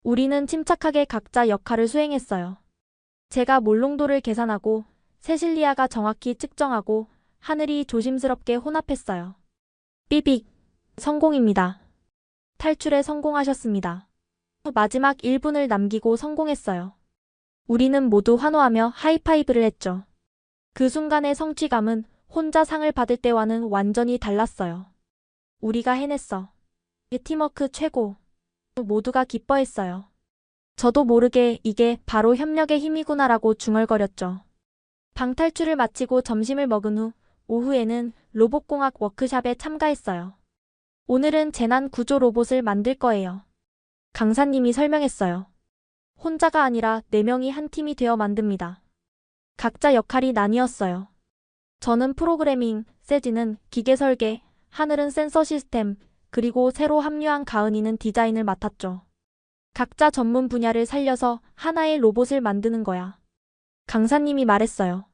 우리는 침착하게 각자 역할을 수행했어요. 제가 몰롱도를 계산하고, 세실리아가 정확히 측정하고, 하늘이 조심스럽게 혼합했어요. 삐빅. 성공입니다. 탈출에 성공하셨습니다. 마지막 1분을 남기고 성공했어요. 우리는 모두 환호하며 하이파이브를 했죠. 그 순간의 성취감은 혼자 상을 받을 때와는 완전히 달랐어요. 우리가 해냈어. 팀워크 최고. 모두가 기뻐했어요. 저도 모르게 이게 바로 협력의 힘이구나라고 중얼거렸죠. 방탈출을 마치고 점심을 먹은 후 오후에는 로봇공학 워크샵에 참가했어요. 오늘은 재난 구조 로봇을 만들 거예요. 강사님이 설명했어요. 혼자가 아니라 4명이 한 팀이 되어 만듭니다. 각자 역할이 나뉘었어요. 저는 프로그래밍, 세진은 기계 설계, 하늘은 센서 시스템, 그리고 새로 합류한 가은이는 디자인을 맡았죠. 각자 전문 분야를 살려서 하나의 로봇을 만드는 거야. 강사님이 말했어요.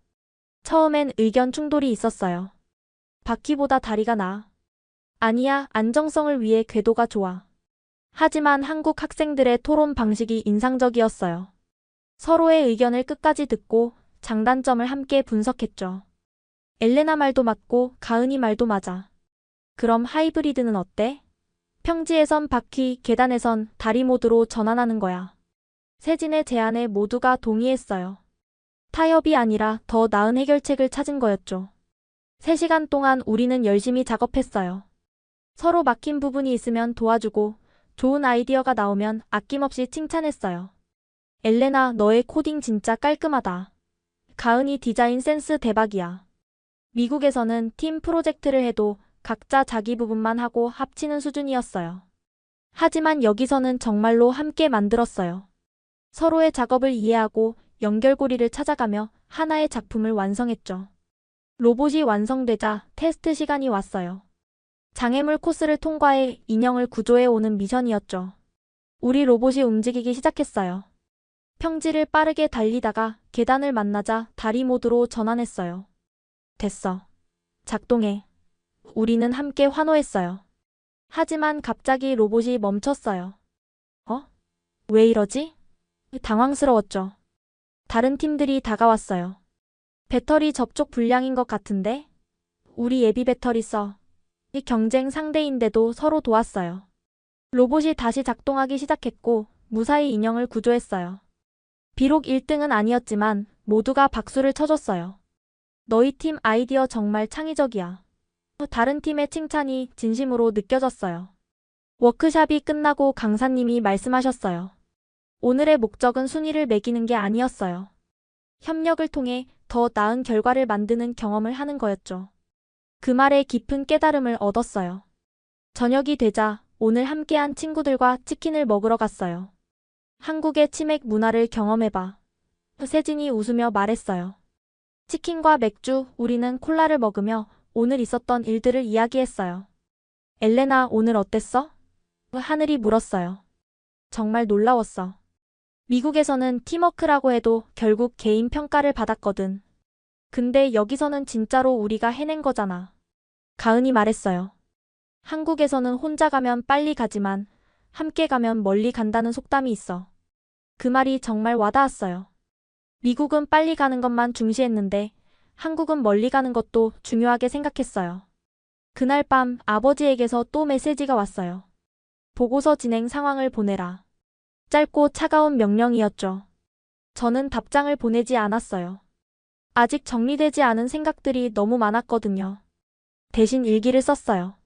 처음엔 의견 충돌이 있었어요. 바퀴보다 다리가 나아. 아니야, 안정성을 위해 궤도가 좋아. 하지만 한국 학생들의 토론 방식이 인상적이었어요. 서로의 의견을 끝까지 듣고 장단점을 함께 분석했죠. 엘레나 말도 맞고 가은이 말도 맞아. 그럼 하이브리드는 어때? 평지에선 바퀴, 계단에선 다리 모드로 전환하는 거야. 세진의 제안에 모두가 동의했어요. 타협이 아니라 더 나은 해결책을 찾은 거였죠. 3시간 동안 우리는 열심히 작업했어요. 서로 막힌 부분이 있으면 도와주고 좋은 아이디어가 나오면 아낌없이 칭찬했어요. 엘레나, 너의 코딩 진짜 깔끔하다. 가은이 디자인 센스 대박이야. 미국에서는 팀 프로젝트를 해도 각자 자기 부분만 하고 합치는 수준이었어요. 하지만 여기서는 정말로 함께 만들었어요. 서로의 작업을 이해하고 연결고리를 찾아가며 하나의 작품을 완성했죠. 로봇이 완성되자 테스트 시간이 왔어요. 장애물 코스를 통과해 인형을 구조해 오는 미션이었죠. 우리 로봇이 움직이기 시작했어요. 평지를 빠르게 달리다가 계단을 만나자 다리 모드로 전환했어요. 됐어. 작동해. 우리는 함께 환호했어요. 하지만 갑자기 로봇이 멈췄어요. 왜 이러지? 당황스러웠죠. 다른 팀들이 다가왔어요. 배터리 접촉 불량인 것 같은데? 우리 예비 배터리 써. 이 경쟁 상대인데도 서로 도왔어요. 로봇이 다시 작동하기 시작했고 무사히 인형을 구조했어요. 비록 1등은 아니었지만 모두가 박수를 쳐줬어요. 너희 팀 아이디어 정말 창의적이야. 다른 팀의 칭찬이 진심으로 느껴졌어요. 워크샵이 끝나고 강사님이 말씀하셨어요. 오늘의 목적은 순위를 매기는 게 아니었어요. 협력을 통해 더 나은 결과를 만드는 경험을 하는 거였죠. 그 말에 깊은 깨달음을 얻었어요. 저녁이 되자 오늘 함께한 친구들과 치킨을 먹으러 갔어요. 한국의 치맥 문화를 경험해봐. 세진이 웃으며 말했어요. 치킨과 맥주, 우리는 콜라를 먹으며 오늘 있었던 일들을 이야기했어요. 엘레나, 오늘 어땠어? 하늘이 물었어요. 정말 놀라웠어. 미국에서는 팀워크라고 해도 결국 개인 평가를 받았거든. 근데 여기서는 진짜로 우리가 해낸 거잖아. 가은이 말했어요. 한국에서는 혼자 가면 빨리 가지만 함께 가면 멀리 간다는 속담이 있어. 그 말이 정말 와닿았어요. 미국은 빨리 가는 것만 중시했는데 한국은 멀리 가는 것도 중요하게 생각했어요. 그날 밤 아버지에게서 또 메시지가 왔어요. 보고서 진행 상황을 보내라. 짧고 차가운 명령이었죠. 저는 답장을 보내지 않았어요. 아직 정리되지 않은 생각들이 너무 많았거든요. 대신 일기를 썼어요.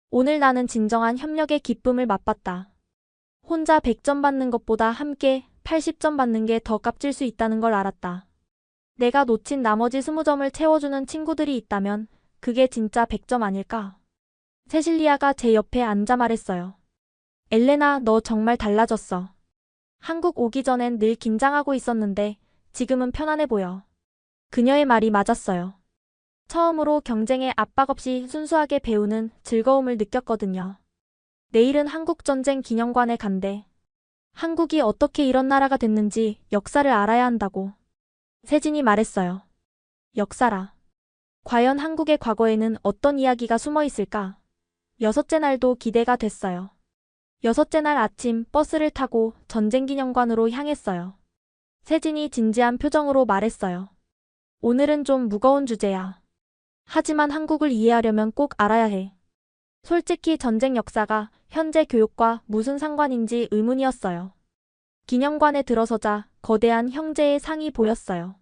오늘 나는 진정한 협력의 기쁨을 맛봤다. 혼자 100점 받는 것보다 함께 80점 받는 게 더 값질 수 있다는 걸 알았다. 내가 놓친 나머지 20점을 채워주는 친구들이 있다면 그게 진짜 100점 아닐까? 세실리아가 제 옆에 앉아 말했어요. 엘레나, 너 정말 달라졌어. 한국 오기 전엔 늘 긴장하고 있었는데 지금은 편안해 보여. 그녀의 말이 맞았어요. 처음으로 경쟁에 압박 없이 순수하게 배우는 즐거움을 느꼈거든요. 내일은 한국전쟁 기념관에 간대. 한국이 어떻게 이런 나라가 됐는지 역사를 알아야 한다고. 세진이 말했어요. 역사라. 과연 한국의 과거에는 어떤 이야기가 숨어 있을까? 6째 날도 기대가 됐어요. 6째 날 아침 버스를 타고 전쟁기념관으로 향했어요. 세진이 진지한 표정으로 말했어요. 오늘은 좀 무거운 주제야. 하지만 한국을 이해하려면 꼭 알아야 해. 솔직히 전쟁 역사가 현재 교육과 무슨 상관인지 의문이었어요. 기념관에 들어서자 거대한 형제의 상이 보였어요.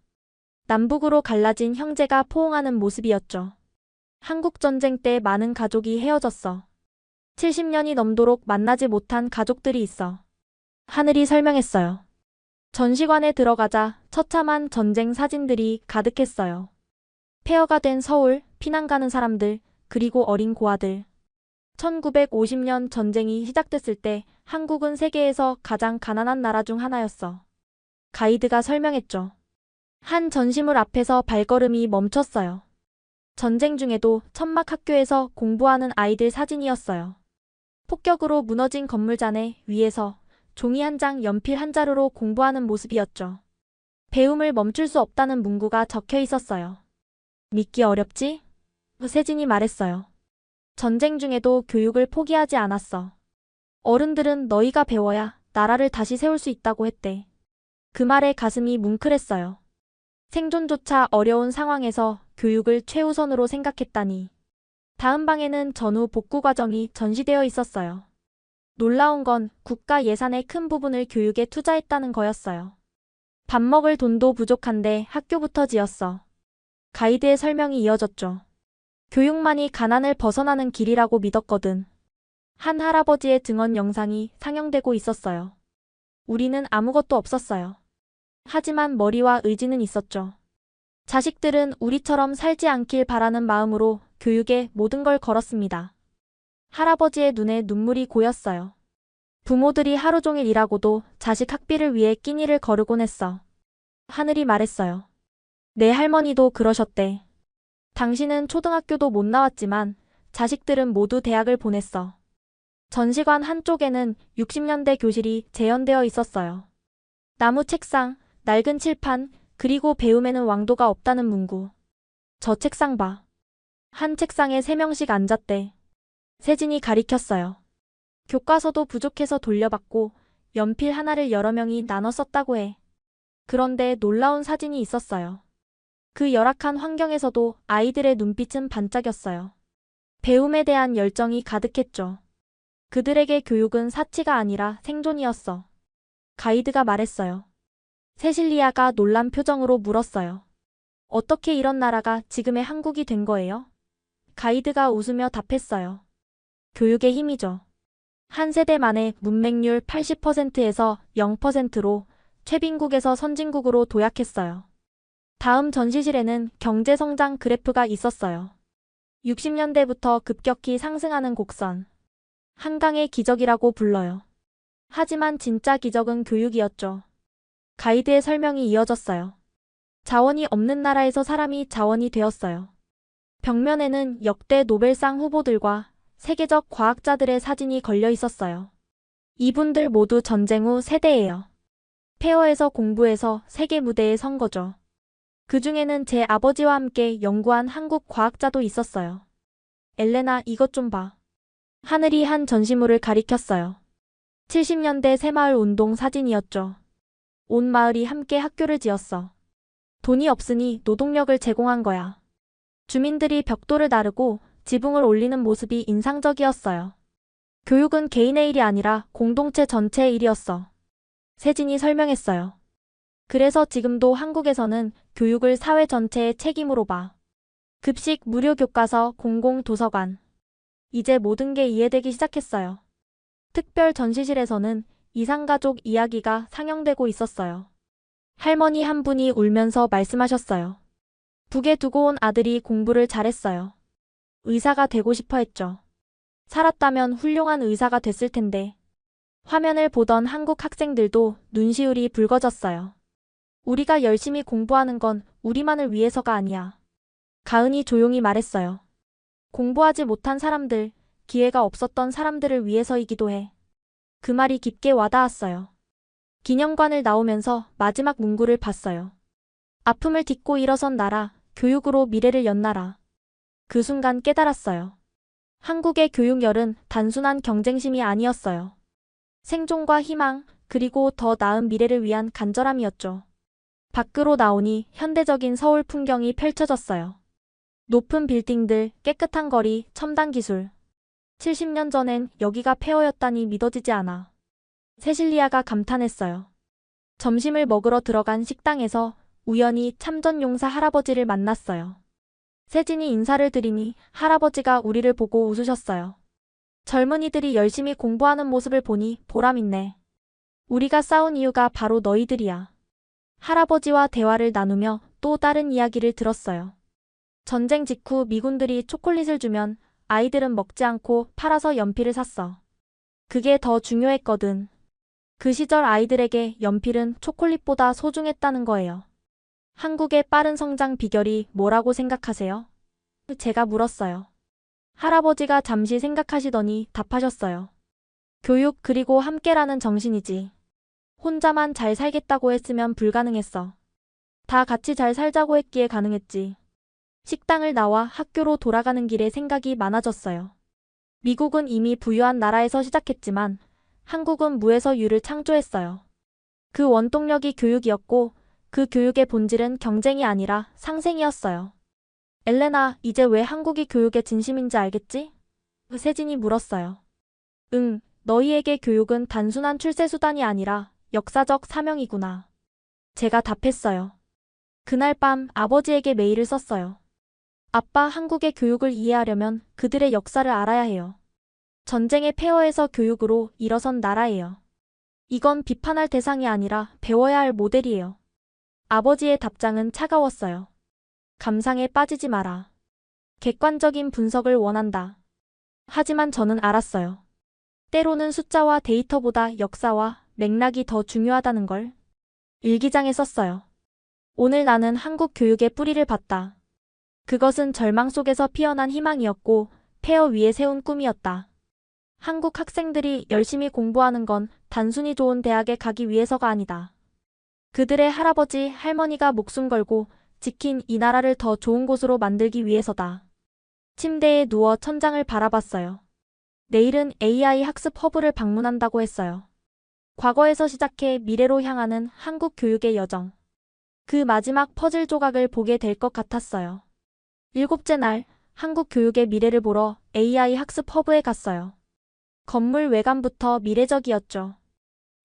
남북으로 갈라진 형제가 포옹하는 모습이었죠. 한국전쟁 때 많은 가족이 헤어졌어. 70년이 넘도록 만나지 못한 가족들이 있어. 하늘이 설명했어요. 전시관에 들어가자 처참한 전쟁 사진들이 가득했어요. 폐허가 된 서울, 피난 가는 사람들, 그리고 어린 고아들. 1950년 전쟁이 시작됐을 때 한국은 세계에서 가장 가난한 나라 중 하나였어. 가이드가 설명했죠. 한 전시물 앞에서 발걸음이 멈췄어요. 전쟁 중에도 천막 학교에서 공부하는 아이들 사진이었어요. 폭격으로 무너진 건물 잔해 위에서 종이 한 장, 연필 한 자루로 공부하는 모습이었죠. 배움을 멈출 수 없다는 문구가 적혀 있었어요. 믿기 어렵지? 세진이 말했어요. 전쟁 중에도 교육을 포기하지 않았어. 어른들은 너희가 배워야 나라를 다시 세울 수 있다고 했대. 그 말에 가슴이 뭉클했어요. 생존조차 어려운 상황에서 교육을 최우선으로 생각했다니. 다음 방에는 전후 복구 과정이 전시되어 있었어요. 놀라운 건 국가 예산의 큰 부분을 교육에 투자했다는 거였어요. 밥 먹을 돈도 부족한데 학교부터 지었어. 가이드의 설명이 이어졌죠. 교육만이 가난을 벗어나는 길이라고 믿었거든. 한 할아버지의 증언 영상이 상영되고 있었어요. 우리는 아무것도 없었어요. 하지만 머리와 의지는 있었죠. 자식들은 우리처럼 살지 않길 바라는 마음으로 교육에 모든 걸 걸었습니다. 할아버지의 눈에 눈물이 고였어요. 부모들이 하루 종일 일하고도 자식 학비를 위해 끼니를 거르곤 했어. 하늘이 말했어요. 내 할머니도 그러셨대. 당신은 초등학교도 못 나왔지만 자식들은 모두 대학을 보냈어. 전시관 한쪽에는 60년대 교실이 재현되어 있었어요. 나무 책상, 낡은 칠판, 그리고 배움에는 왕도가 없다는 문구. 저 책상 봐. 한 책상에 3명씩 앉았대. 세진이 가리켰어요. 교과서도 부족해서 돌려받고 연필 하나를 여러 명이 나눠 썼다고 해. 그런데 놀라운 사진이 있었어요. 그 열악한 환경에서도 아이들의 눈빛은 반짝였어요. 배움에 대한 열정이 가득했죠. 그들에게 교육은 사치가 아니라 생존이었어. 가이드가 말했어요. 세실리아가 놀란 표정으로 물었어요. 어떻게 이런 나라가 지금의 한국이 된 거예요? 가이드가 웃으며 답했어요. 교육의 힘이죠. 한 세대 만에 문맹률 80%에서 0%로 최빈국에서 선진국으로 도약했어요. 다음 전시실에는 경제성장 그래프가 있었어요. 60년대부터 급격히 상승하는 곡선. 한강의 기적이라고 불러요. 하지만 진짜 기적은 교육이었죠. 가이드의 설명이 이어졌어요. 자원이 없는 나라에서 사람이 자원이 되었어요. 벽면에는 역대 노벨상 후보들과 세계적 과학자들의 사진이 걸려 있었어요. 이분들 모두 전쟁 후 세대예요. 폐허에서 공부해서 세계 무대에 선 거죠. 그 중에는 제 아버지와 함께 연구한 한국 과학자도 있었어요. 엘레나, 이것 좀 봐. 하늘이 한 전시물을 가리켰어요. 70년대 새마을 운동 사진이었죠. 온 마을이 함께 학교를 지었어. 돈이 없으니 노동력을 제공한 거야. 주민들이 벽돌을 나르고 지붕을 올리는 모습이 인상적이었어요. 교육은 개인의 일이 아니라 공동체 전체의 일이었어. 세진이 설명했어요. 그래서 지금도 한국에서는 교육을 사회 전체의 책임으로 봐. 급식, 무료 교과서, 공공 도서관. 이제 모든 게 이해되기 시작했어요. 특별 전시실에서는 이상가족 이야기가 상영되고 있었어요. 할머니 한 분이 울면서 말씀하셨어요. 북에 두고 온 아들이 공부를 잘했어요. 의사가 되고 싶어 했죠. 살았다면 훌륭한 의사가 됐을 텐데. 화면을 보던 한국 학생들도 눈시울이 붉어졌어요. 우리가 열심히 공부하는 건 우리만을 위해서가 아니야. 가은이 조용히 말했어요. 공부하지 못한 사람들, 기회가 없었던 사람들을 위해서이기도 해. 그 말이 깊게 와닿았어요. 기념관을 나오면서 마지막 문구를 봤어요. 아픔을 딛고 일어선 나라, 교육으로 미래를 연나라. 그 순간 깨달았어요. 한국의 교육열은 단순한 경쟁심이 아니었어요. 생존과 희망, 그리고 더 나은 미래를 위한 간절함이었죠. 밖으로 나오니 현대적인 서울 풍경이 펼쳐졌어요. 높은 빌딩들, 깨끗한 거리, 첨단 기술. 70년 전엔 여기가 폐허였다니 믿어지지 않아. 세실리아가 감탄했어요. 점심을 먹으러 들어간 식당에서 우연히 참전용사 할아버지를 만났어요. 세진이 인사를 드리니 할아버지가 우리를 보고 웃으셨어요. 젊은이들이 열심히 공부하는 모습을 보니 보람있네. 우리가 싸운 이유가 바로 너희들이야. 할아버지와 대화를 나누며 또 다른 이야기를 들었어요. 전쟁 직후 미군들이 초콜릿을 주면 아이들은 먹지 않고 팔아서 연필을 샀어. 그게 더 중요했거든. 그 시절 아이들에게 연필은 초콜릿보다 소중했다는 거예요. 한국의 빠른 성장 비결이 뭐라고 생각하세요? 제가 물었어요. 할아버지가 잠시 생각하시더니 답하셨어요. 교육 그리고 함께라는 정신이지. 혼자만 잘 살겠다고 했으면 불가능했어. 다 같이 잘 살자고 했기에 가능했지. 식당을 나와 학교로 돌아가는 길에 생각이 많아졌어요. 미국은 이미 부유한 나라에서 시작했지만 한국은 무에서 유를 창조했어요. 그 원동력이 교육이었고 그 교육의 본질은 경쟁이 아니라 상생이었어요. 엘레나, 이제 왜 한국이 교육에 진심인지 알겠지? 세진이 물었어요. 응, 너희에게 교육은 단순한 출세수단이 아니라 역사적 사명이구나. 제가 답했어요. 그날 밤 아버지에게 메일을 썼어요. 아빠, 한국의 교육을 이해하려면 그들의 역사를 알아야 해요. 전쟁의 폐허에서 교육으로 일어선 나라예요. 이건 비판할 대상이 아니라 배워야 할 모델이에요. 아버지의 답장은 차가웠어요. 감상에 빠지지 마라. 객관적인 분석을 원한다. 하지만 저는 알았어요. 때로는 숫자와 데이터보다 역사와 맥락이 더 중요하다는 걸. 일기장에 썼어요. 오늘 나는 한국 교육의 뿌리를 봤다. 그것은 절망 속에서 피어난 희망이었고 폐허 위에 세운 꿈이었다. 한국 학생들이 열심히 공부하는 건 단순히 좋은 대학에 가기 위해서가 아니다. 그들의 할아버지, 할머니가 목숨 걸고 지킨 이 나라를 더 좋은 곳으로 만들기 위해서다. 침대에 누워 천장을 바라봤어요. 내일은 AI 학습 허브를 방문한다고 했어요. 과거에서 시작해 미래로 향하는 한국 교육의 여정. 그 마지막 퍼즐 조각을 보게 될 것 같았어요. 7째 날, 한국 교육의 미래를 보러 AI 학습 허브에 갔어요. 건물 외관부터 미래적이었죠.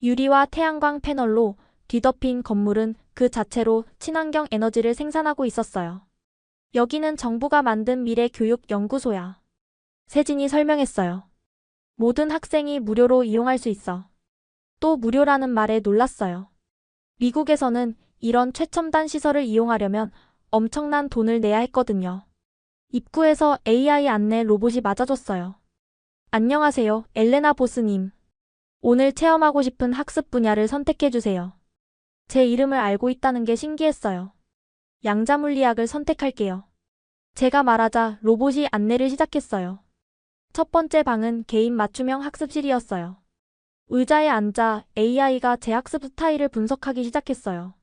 유리와 태양광 패널로 뒤덮인 건물은 그 자체로 친환경 에너지를 생산하고 있었어요. 여기는 정부가 만든 미래 교육 연구소야. 세진이 설명했어요. 모든 학생이 무료로 이용할 수 있어. 또 무료라는 말에 놀랐어요. 미국에서는 이런 최첨단 시설을 이용하려면 엄청난 돈을 내야 했거든요. 입구에서 AI 안내 로봇이 맞아줬어요. 안녕하세요, 엘레나 보스님. 오늘 체험하고 싶은 학습 분야를 선택해주세요. 제 이름을 알고 있다는 게 신기했어요. 양자물리학을 선택할게요. 제가 말하자 로봇이 안내를 시작했어요. 첫 번째 방은 개인 맞춤형 학습실이었어요. 의자에 앉아 AI가 제 학습 스타일을 분석하기 시작했어요.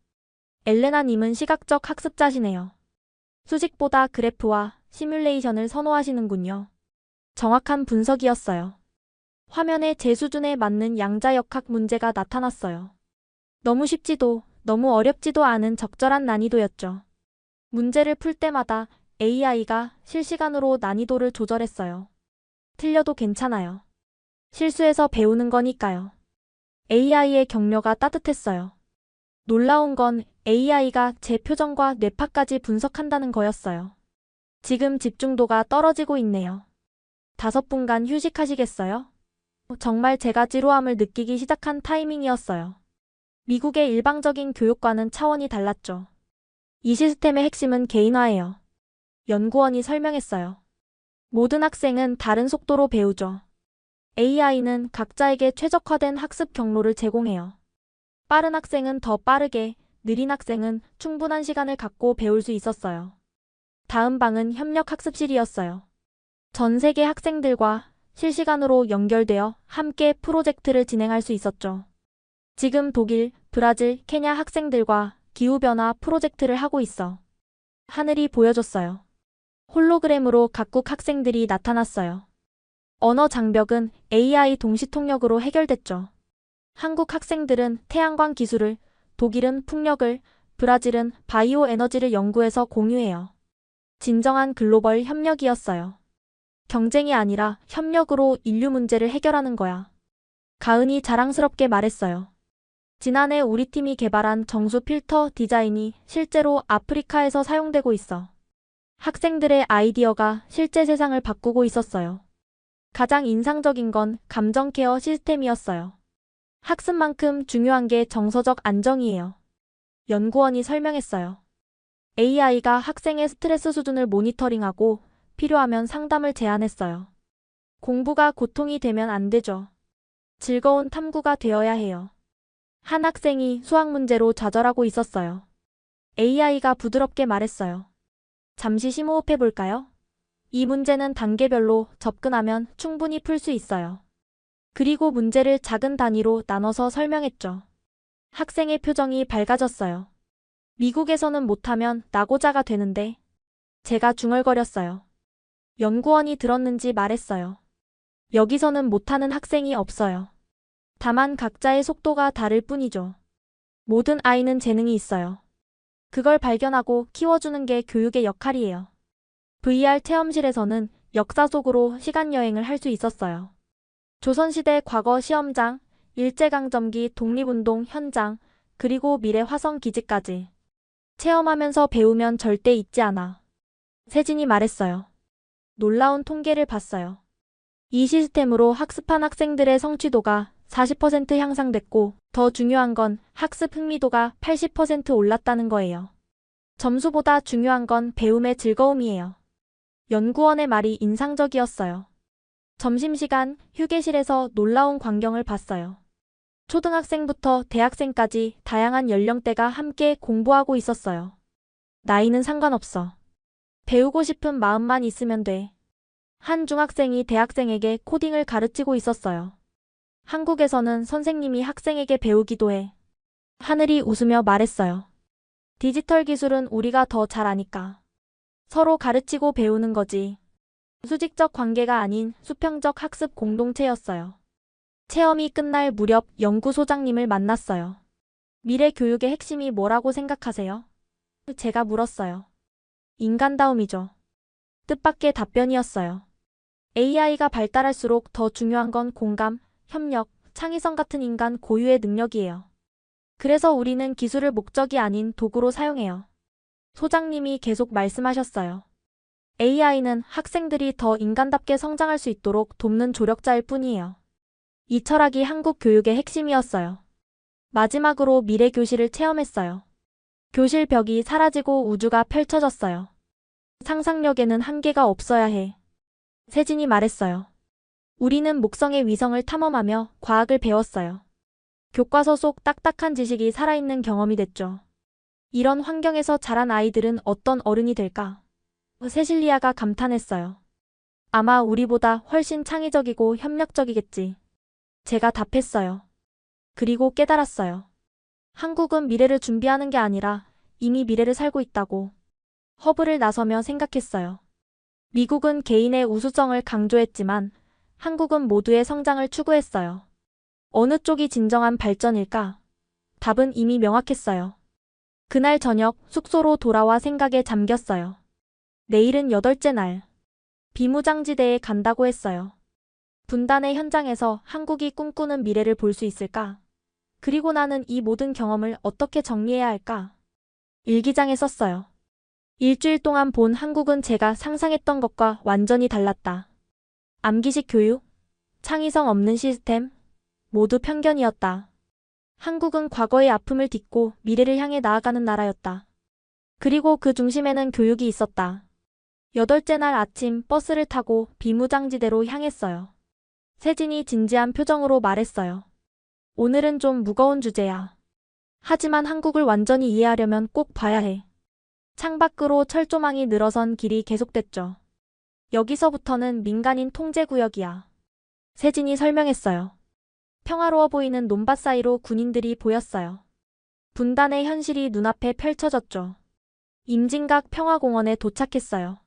엘레나님은 시각적 학습자시네요. 수직보다 그래프와 시뮬레이션을 선호하시는군요. 정확한 분석이었어요. 화면에 제 수준에 맞는 양자역학 문제가 나타났어요. 너무 쉽지도 너무 어렵지도 않은 적절한 난이도였죠. 문제를 풀 때마다 AI가 실시간으로 난이도를 조절했어요. 틀려도 괜찮아요. 실수해서 배우는 거니까요. AI의 격려가 따뜻했어요. 놀라운 건 AI가 제 표정과 뇌파까지 분석한다는 거였어요. 지금 집중도가 떨어지고 있네요. 5분간 휴식하시겠어요? 정말 제가 지루함을 느끼기 시작한 타이밍이었어요. 미국의 일방적인 교육과는 차원이 달랐죠. 이 시스템의 핵심은 개인화예요. 연구원이 설명했어요. 모든 학생은 다른 속도로 배우죠. AI는 각자에게 최적화된 학습 경로를 제공해요. 빠른 학생은 더 빠르게, 느린 학생은 충분한 시간을 갖고 배울 수 있었어요. 다음 방은 협력학습실이었어요. 전 세계 학생들과 실시간으로 연결되어 함께 프로젝트를 진행할 수 있었죠. 지금 독일, 브라질, 케냐 학생들과 기후변화 프로젝트를 하고 있어. 하늘이 보여줬어요. 홀로그램으로 각국 학생들이 나타났어요. 언어 장벽은 AI 동시통역으로 해결됐죠. 한국 학생들은 태양광 기술을, 독일은 풍력을, 브라질은 바이오 에너지를 연구해서 공유해요. 진정한 글로벌 협력이었어요. 경쟁이 아니라 협력으로 인류 문제를 해결하는 거야. 가은이 자랑스럽게 말했어요. 지난해 우리 팀이 개발한 정수 필터 디자인이 실제로 아프리카에서 사용되고 있어. 학생들의 아이디어가 실제 세상을 바꾸고 있었어요. 가장 인상적인 건 감정 케어 시스템이었어요. 학습만큼 중요한 게 정서적 안정이에요. 연구원이 설명했어요. AI가 학생의 스트레스 수준을 모니터링하고 필요하면 상담을 제안했어요. 공부가 고통이 되면 안 되죠. 즐거운 탐구가 되어야 해요. 한 학생이 수학 문제로 좌절하고 있었어요. AI가 부드럽게 말했어요. 잠시 심호흡해 볼까요? 이 문제는 단계별로 접근하면 충분히 풀 수 있어요. 그리고 문제를 작은 단위로 나눠서 설명했죠. 학생의 표정이 밝아졌어요. 미국에서는 못하면 낙오자가 되는데 제가 중얼거렸어요. 연구원이 들었는지 말했어요. 여기서는 못하는 학생이 없어요. 다만 각자의 속도가 다를 뿐이죠. 모든 아이는 재능이 있어요. 그걸 발견하고 키워주는 게 교육의 역할이에요. VR 체험실에서는 역사 속으로 시간여행을 할 수 있었어요. 조선시대 과거 시험장, 일제강점기 독립운동 현장, 그리고 미래 화성 기지까지. 체험하면서 배우면 절대 잊지 않아. 세진이 말했어요. 놀라운 통계를 봤어요. 이 시스템으로 학습한 학생들의 성취도가 40% 향상됐고, 더 중요한 건 학습 흥미도가 80% 올랐다는 거예요. 점수보다 중요한 건 배움의 즐거움이에요. 연구원의 말이 인상적이었어요. 점심시간 휴게실에서 놀라운 광경을 봤어요. 초등학생부터 대학생까지 다양한 연령대가 함께 공부하고 있었어요. 나이는 상관없어. 배우고 싶은 마음만 있으면 돼. 한 중학생이 대학생에게 코딩을 가르치고 있었어요. 한국에서는 선생님이 학생에게 배우기도 해. 하늘이 웃으며 말했어요. 디지털 기술은 우리가 더 잘 아니까. 서로 가르치고 배우는 거지. 수직적 관계가 아닌 수평적 학습 공동체였어요. 체험이 끝날 무렵 연구소장님을 만났어요. 미래 교육의 핵심이 뭐라고 생각하세요? 제가 물었어요. 인간다움이죠. 뜻밖의 답변이었어요. AI가 발달할수록 더 중요한 건 공감, 협력, 창의성 같은 인간 고유의 능력이에요. 그래서 우리는 기술을 목적이 아닌 도구로 사용해요. 소장님이 계속 말씀하셨어요. AI는 학생들이 더 인간답게 성장할 수 있도록 돕는 조력자일 뿐이에요. 이 철학이 한국 교육의 핵심이었어요. 마지막으로 미래 교실을 체험했어요. 교실 벽이 사라지고 우주가 펼쳐졌어요. 상상력에는 한계가 없어야 해. 세진이 말했어요. 우리는 목성의 위성을 탐험하며 과학을 배웠어요. 교과서 속 딱딱한 지식이 살아있는 경험이 됐죠. 이런 환경에서 자란 아이들은 어떤 어른이 될까? 세실리아가 감탄했어요. 아마 우리보다 훨씬 창의적이고 협력적이겠지. 제가 답했어요. 그리고 깨달았어요. 한국은 미래를 준비하는 게 아니라 이미 미래를 살고 있다고. 허브를 나서며 생각했어요. 미국은 개인의 우수성을 강조했지만 한국은 모두의 성장을 추구했어요. 어느 쪽이 진정한 발전일까? 답은 이미 명확했어요. 그날 저녁 숙소로 돌아와 생각에 잠겼어요. 내일은 8째 날. 비무장지대에 간다고 했어요. 분단의 현장에서 한국이 꿈꾸는 미래를 볼 수 있을까? 그리고 나는 이 모든 경험을 어떻게 정리해야 할까? 일기장에 썼어요. 일주일 동안 본 한국은 제가 상상했던 것과 완전히 달랐다. 암기식 교육, 창의성 없는 시스템, 모두 편견이었다. 한국은 과거의 아픔을 딛고 미래를 향해 나아가는 나라였다. 그리고 그 중심에는 교육이 있었다. 8째 날 아침 버스를 타고 비무장지대로 향했어요. 세진이 진지한 표정으로 말했어요. 오늘은 좀 무거운 주제야. 하지만 한국을 완전히 이해하려면 꼭 봐야 해. 창밖으로 철조망이 늘어선 길이 계속됐죠. 여기서부터는 민간인 통제구역이야. 세진이 설명했어요. 평화로워 보이는 논밭 사이로 군인들이 보였어요. 분단의 현실이 눈앞에 펼쳐졌죠. 임진각 평화공원에 도착했어요.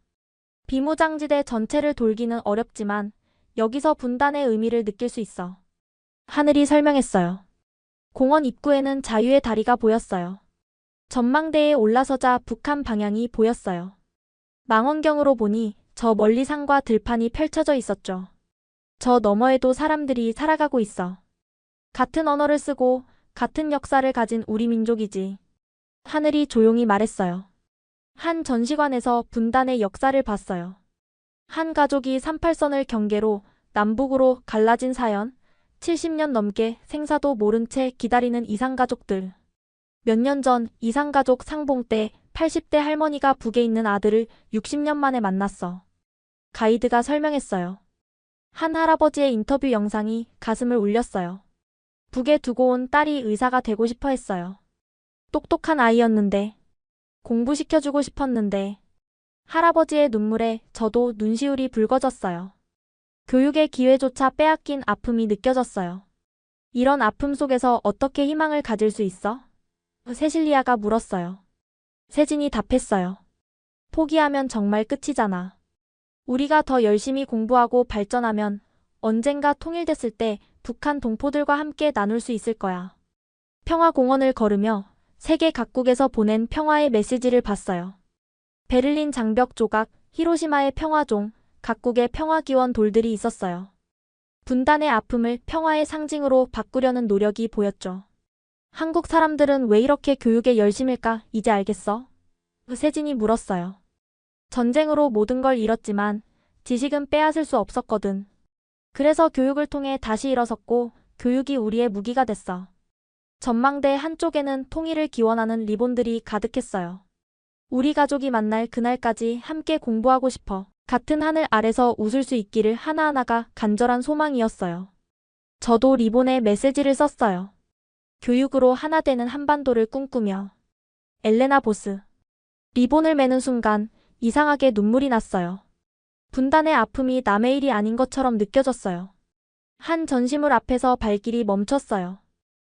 비무장지대 전체를 돌기는 어렵지만 여기서 분단의 의미를 느낄 수 있어. 하늘이 설명했어요. 공원 입구에는 자유의 다리가 보였어요. 전망대에 올라서자 북한 방향이 보였어요. 망원경으로 보니 저 멀리 산과 들판이 펼쳐져 있었죠. 저 너머에도 사람들이 살아가고 있어. 같은 언어를 쓰고 같은 역사를 가진 우리 민족이지. 하늘이 조용히 말했어요. 한 전시관에서 분단의 역사를 봤어요. 한 가족이 38선을 경계로 남북으로 갈라진 사연, 70년 넘게 생사도 모른 채 기다리는 이상가족들. 몇 년 전 이상가족 상봉 때 80대 할머니가 북에 있는 아들을 60년 만에 만났어. 가이드가 설명했어요. 한 할아버지의 인터뷰 영상이 가슴을 울렸어요. 북에 두고 온 딸이 의사가 되고 싶어 했어요. 똑똑한 아이였는데, 공부시켜주고 싶었는데, 할아버지의 눈물에 저도 눈시울이 붉어졌어요. 교육의 기회조차 빼앗긴 아픔이 느껴졌어요. 이런 아픔 속에서 어떻게 희망을 가질 수 있어? 세실리아가 물었어요. 세진이 답했어요. 포기하면 정말 끝이잖아. 우리가 더 열심히 공부하고 발전하면 언젠가 통일됐을 때 북한 동포들과 함께 나눌 수 있을 거야. 평화공원을 걸으며 세계 각국에서 보낸 평화의 메시지를 봤어요. 베를린 장벽 조각, 히로시마의 평화종, 각국의 평화기원 돌들이 있었어요. 분단의 아픔을 평화의 상징으로 바꾸려는 노력이 보였죠. 한국 사람들은 왜 이렇게 교육에 열심일까? 이제 알겠어? 세진이 물었어요. 전쟁으로 모든 걸 잃었지만 지식은 빼앗을 수 없었거든. 그래서 교육을 통해 다시 일어섰고 교육이 우리의 무기가 됐어. 전망대 한쪽에는 통일을 기원하는 리본들이 가득했어요. 우리 가족이 만날 그날까지 함께 공부하고 싶어. 같은 하늘 아래서 웃을 수 있기를 하나하나가 간절한 소망이었어요. 저도 리본에 메시지를 썼어요. 교육으로 하나 되는 한반도를 꿈꾸며. 엘레나 보스. 리본을 매는 순간 이상하게 눈물이 났어요. 분단의 아픔이 남의 일이 아닌 것처럼 느껴졌어요. 한 전시물 앞에서 발길이 멈췄어요.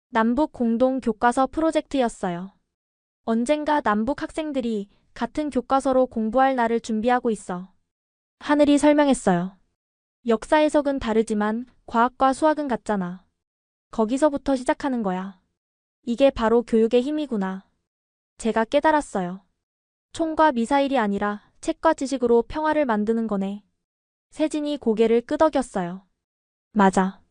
남북 공동 교과서 프로젝트였어요. 언젠가 남북 학생들이 같은 교과서로 공부할 날을 준비하고 있어. 하늘이 설명했어요. 역사 해석은 다르지만 과학과 수학은 같잖아. 거기서부터 시작하는 거야. 이게 바로 교육의 힘이구나. 제가 깨달았어요. 총과 미사일이 아니라 책과 지식으로 평화를 만드는 거네. 세진이 고개를 끄덕였어요. 맞아.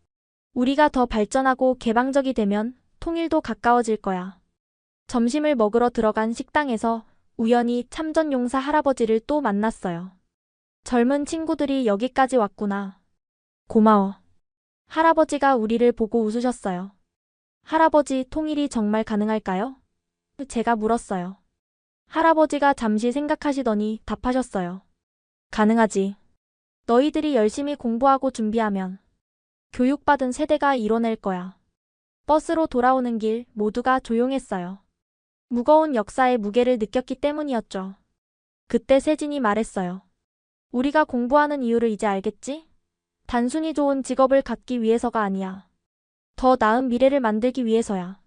우리가 더 발전하고 개방적이 되면 통일도 가까워질 거야. 점심을 먹으러 들어간 식당에서 우연히 참전용사 할아버지를 또 만났어요. 젊은 친구들이 여기까지 왔구나. 고마워. 할아버지가 우리를 보고 웃으셨어요. 할아버지, 통일이 정말 가능할까요? 제가 물었어요. 할아버지가 잠시 생각하시더니 답하셨어요. 가능하지. 너희들이 열심히 공부하고 준비하면 교육받은 세대가 이뤄낼 거야. 버스로 돌아오는 길 모두가 조용했어요. 무거운 역사의 무게를 느꼈기 때문이었죠. 그때 세진이 말했어요. 우리가 공부하는 이유를 이제 알겠지? 단순히 좋은 직업을 갖기 위해서가 아니야. 더 나은 미래를 만들기 위해서야.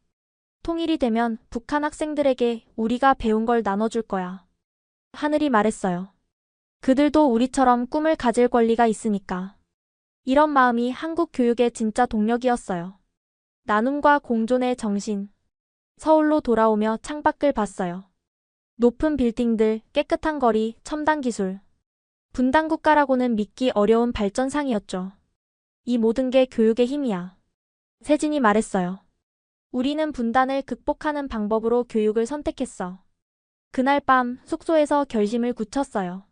통일이 되면 북한 학생들에게 우리가 배운 걸 나눠줄 거야. 하늘이 말했어요. 그들도 우리처럼 꿈을 가질 권리가 있으니까. 이런 마음이 한국 교육의 진짜 동력이었어요. 나눔과 공존의 정신. 서울로 돌아오며 창밖을 봤어요. 높은 빌딩들, 깨끗한 거리, 첨단 기술. 분단 국가라고는 믿기 어려운 발전상이었죠. 이 모든 게 교육의 힘이야. 세진이 말했어요. 우리는 분단을 극복하는 방법으로 교육을 선택했어. 그날 밤 숙소에서 결심을 굳혔어요.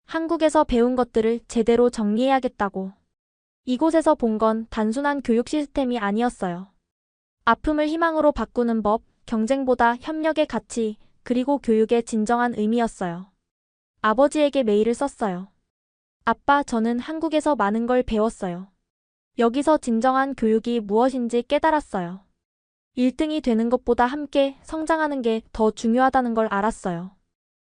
한국에서 배운 것들을 제대로 정리해야겠다고. 이곳에서 본 건 단순한 교육 시스템이 아니었어요. 아픔을 희망으로 바꾸는 법, 경쟁보다 협력의 가치, 그리고 교육의 진정한 의미였어요. 아버지에게 메일을 썼어요. 아빠, 저는 한국에서 많은 걸 배웠어요. 여기서 진정한 교육이 무엇인지 깨달았어요. 1등이 되는 것보다 함께 성장하는 게 더 중요하다는 걸 알았어요.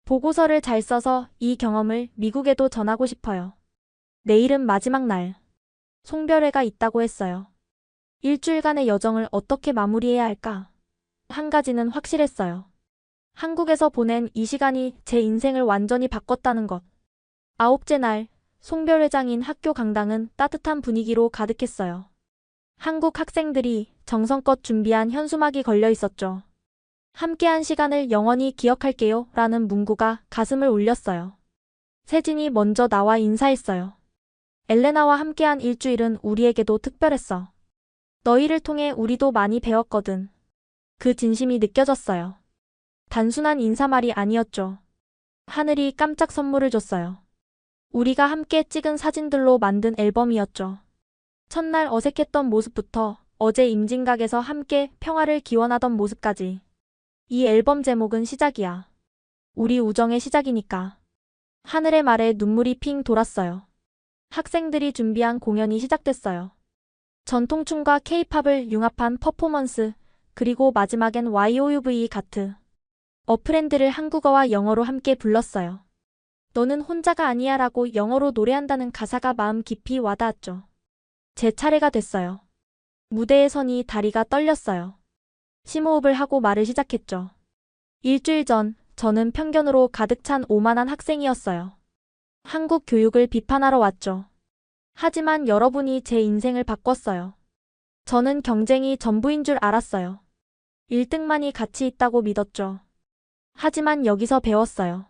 보고서를 잘 써서 이 경험을 미국에도 전하고 싶어요. 내일은 마지막 날. 송별회가 있다고 했어요. 일주일간의 여정을 어떻게 마무리해야 할까? 한 가지는 확실했어요. 한국에서 보낸 이 시간이 제 인생을 완전히 바꿨다는 것. 9째 날, 송별회장인 학교 강당은 따뜻한 분위기로 가득했어요. 한국 학생들이 정성껏 준비한 현수막이 걸려 있었죠. 함께한 시간을 영원히 기억할게요 라는 문구가 가슴을 울렸어요. 세진이 먼저 나와 인사했어요. 엘레나와 함께한 일주일은 우리에게도 특별했어. 너희를 통해 우리도 많이 배웠거든. 그 진심이 느껴졌어요. 단순한 인사말이 아니었죠. 하늘이 깜짝 선물을 줬어요. 우리가 함께 찍은 사진들로 만든 앨범이었죠. 첫날 어색했던 모습부터 어제 임진각에서 함께 평화를 기원하던 모습까지. 이 앨범 제목은 시작이야. 우리 우정의 시작이니까. 하늘의 말에 눈물이 핑 돌았어요. 학생들이 준비한 공연이 시작됐어요. 전통춤과 케이팝을 융합한 퍼포먼스, 그리고 마지막엔 YOUV 가트. 어프렌드를 한국어와 영어로 함께 불렀어요. 너는 혼자가 아니야 라고 영어로 노래한다는 가사가 마음 깊이 와닿았죠. 제 차례가 됐어요. 무대에 서니 다리가 떨렸어요. 심호흡을 하고 말을 시작했죠. 일주일 전, 저는 편견으로 가득 찬 오만한 학생이었어요. 한국 교육을 비판하러 왔죠. 하지만 여러분이 제 인생을 바꿨어요. 저는 경쟁이 전부인 줄 알았어요. 1등만이 가치 있다고 믿었죠. 하지만 여기서 배웠어요.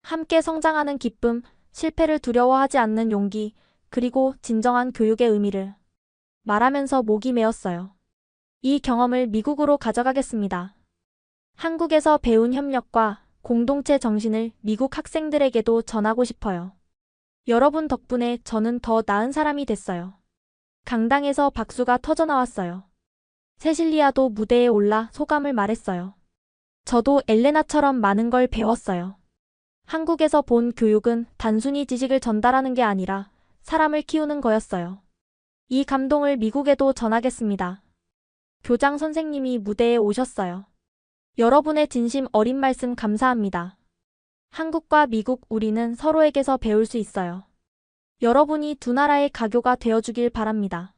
함께 성장하는 기쁨, 실패를 두려워하지 않는 용기, 그리고 진정한 교육의 의미를 말하면서 목이 메었어요. 이 경험을 미국으로 가져가겠습니다. 한국에서 배운 협력과 공동체 정신을 미국 학생들에게도 전하고 싶어요. 여러분 덕분에 저는 더 나은 사람이 됐어요. 강당에서 박수가 터져나왔어요. 세실리아도 무대에 올라 소감을 말했어요. 저도 엘레나처럼 많은 걸 배웠어요. 한국에서 본 교육은 단순히 지식을 전달하는 게 아니라 사람을 키우는 거였어요. 이 감동을 미국에도 전하겠습니다. 교장 선생님이 무대에 오셨어요. 여러분의 진심 어린 말씀 감사합니다. 한국과 미국 우리는 서로에게서 배울 수 있어요. 여러분이 두 나라의 가교가 되어주길 바랍니다.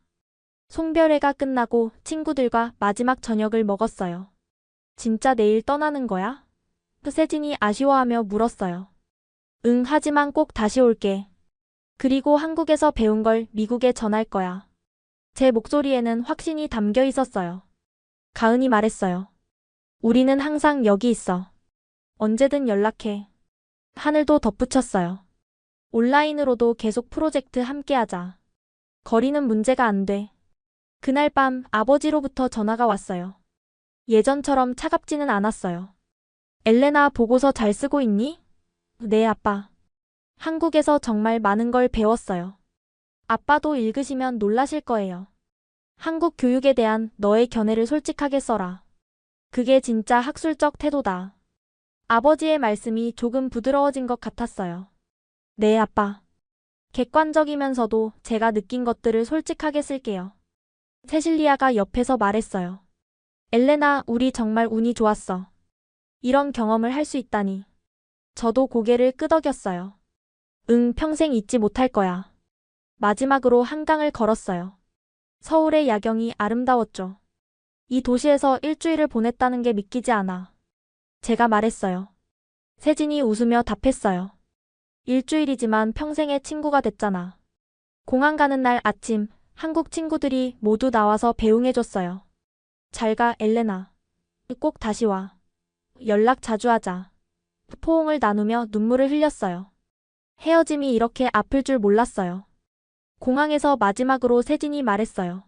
송별회가 끝나고 친구들과 마지막 저녁을 먹었어요. 진짜 내일 떠나는 거야? 세진이 아쉬워하며 물었어요. 응, 하지만 꼭 다시 올게. 그리고 한국에서 배운 걸 미국에 전할 거야. 제 목소리에는 확신이 담겨 있었어요. 가은이 말했어요. 우리는 항상 여기 있어. 언제든 연락해. 하늘도 덧붙였어요. 온라인으로도 계속 프로젝트 함께하자. 거리는 문제가 안 돼. 그날 밤 아버지로부터 전화가 왔어요. 예전처럼 차갑지는 않았어요. 엘레나 보고서 잘 쓰고 있니? 네, 아빠. 한국에서 정말 많은 걸 배웠어요. 아빠도 읽으시면 놀라실 거예요. 한국 교육에 대한 너의 견해를 솔직하게 써라. 그게 진짜 학술적 태도다. 아버지의 말씀이 조금 부드러워진 것 같았어요. 네, 아빠. 객관적이면서도 제가 느낀 것들을 솔직하게 쓸게요. 세실리아가 옆에서 말했어요. 엘레나, 우리 정말 운이 좋았어. 이런 경험을 할 수 있다니. 저도 고개를 끄덕였어요. 응, 평생 잊지 못할 거야. 마지막으로 한강을 걸었어요. 서울의 야경이 아름다웠죠. 이 도시에서 일주일을 보냈다는 게 믿기지 않아. 제가 말했어요. 세진이 웃으며 답했어요. 일주일이지만 평생의 친구가 됐잖아. 공항 가는 날 아침, 한국 친구들이 모두 나와서 배웅해줬어요. 잘 가, 엘레나. 꼭 다시 와. 연락 자주 하자. 포옹을 나누며 눈물을 흘렸어요. 헤어짐이 이렇게 아플 줄 몰랐어요. 공항에서 마지막으로 세진이 말했어요.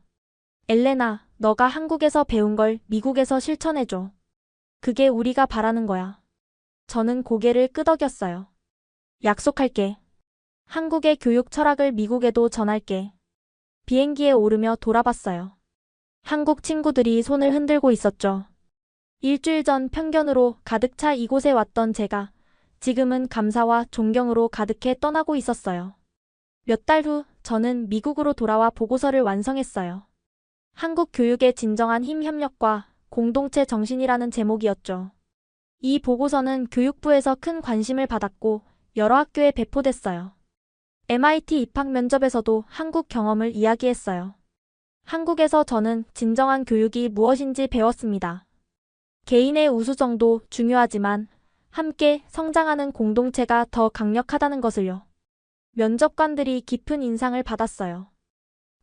엘레나, 너가 한국에서 배운 걸 미국에서 실천해줘. 그게 우리가 바라는 거야. 저는 고개를 끄덕였어요. 약속할게. 한국의 교육 철학을 미국에도 전할게. 비행기에 오르며 돌아봤어요. 한국 친구들이 손을 흔들고 있었죠. 일주일 전 편견으로 가득 차 이곳에 왔던 제가 지금은 감사와 존경으로 가득해 떠나고 있었어요. 몇 달 후 저는 미국으로 돌아와 보고서를 완성했어요. 한국 교육의 진정한 힘 협력과 공동체 정신이라는 제목이었죠. 이 보고서는 교육부에서 큰 관심을 받았고 여러 학교에 배포됐어요. MIT 입학 면접에서도 한국 경험을 이야기했어요. 한국에서 저는 진정한 교육이 무엇인지 배웠습니다. 개인의 우수성도 중요하지만 함께 성장하는 공동체가 더 강력하다는 것을요. 면접관들이 깊은 인상을 받았어요.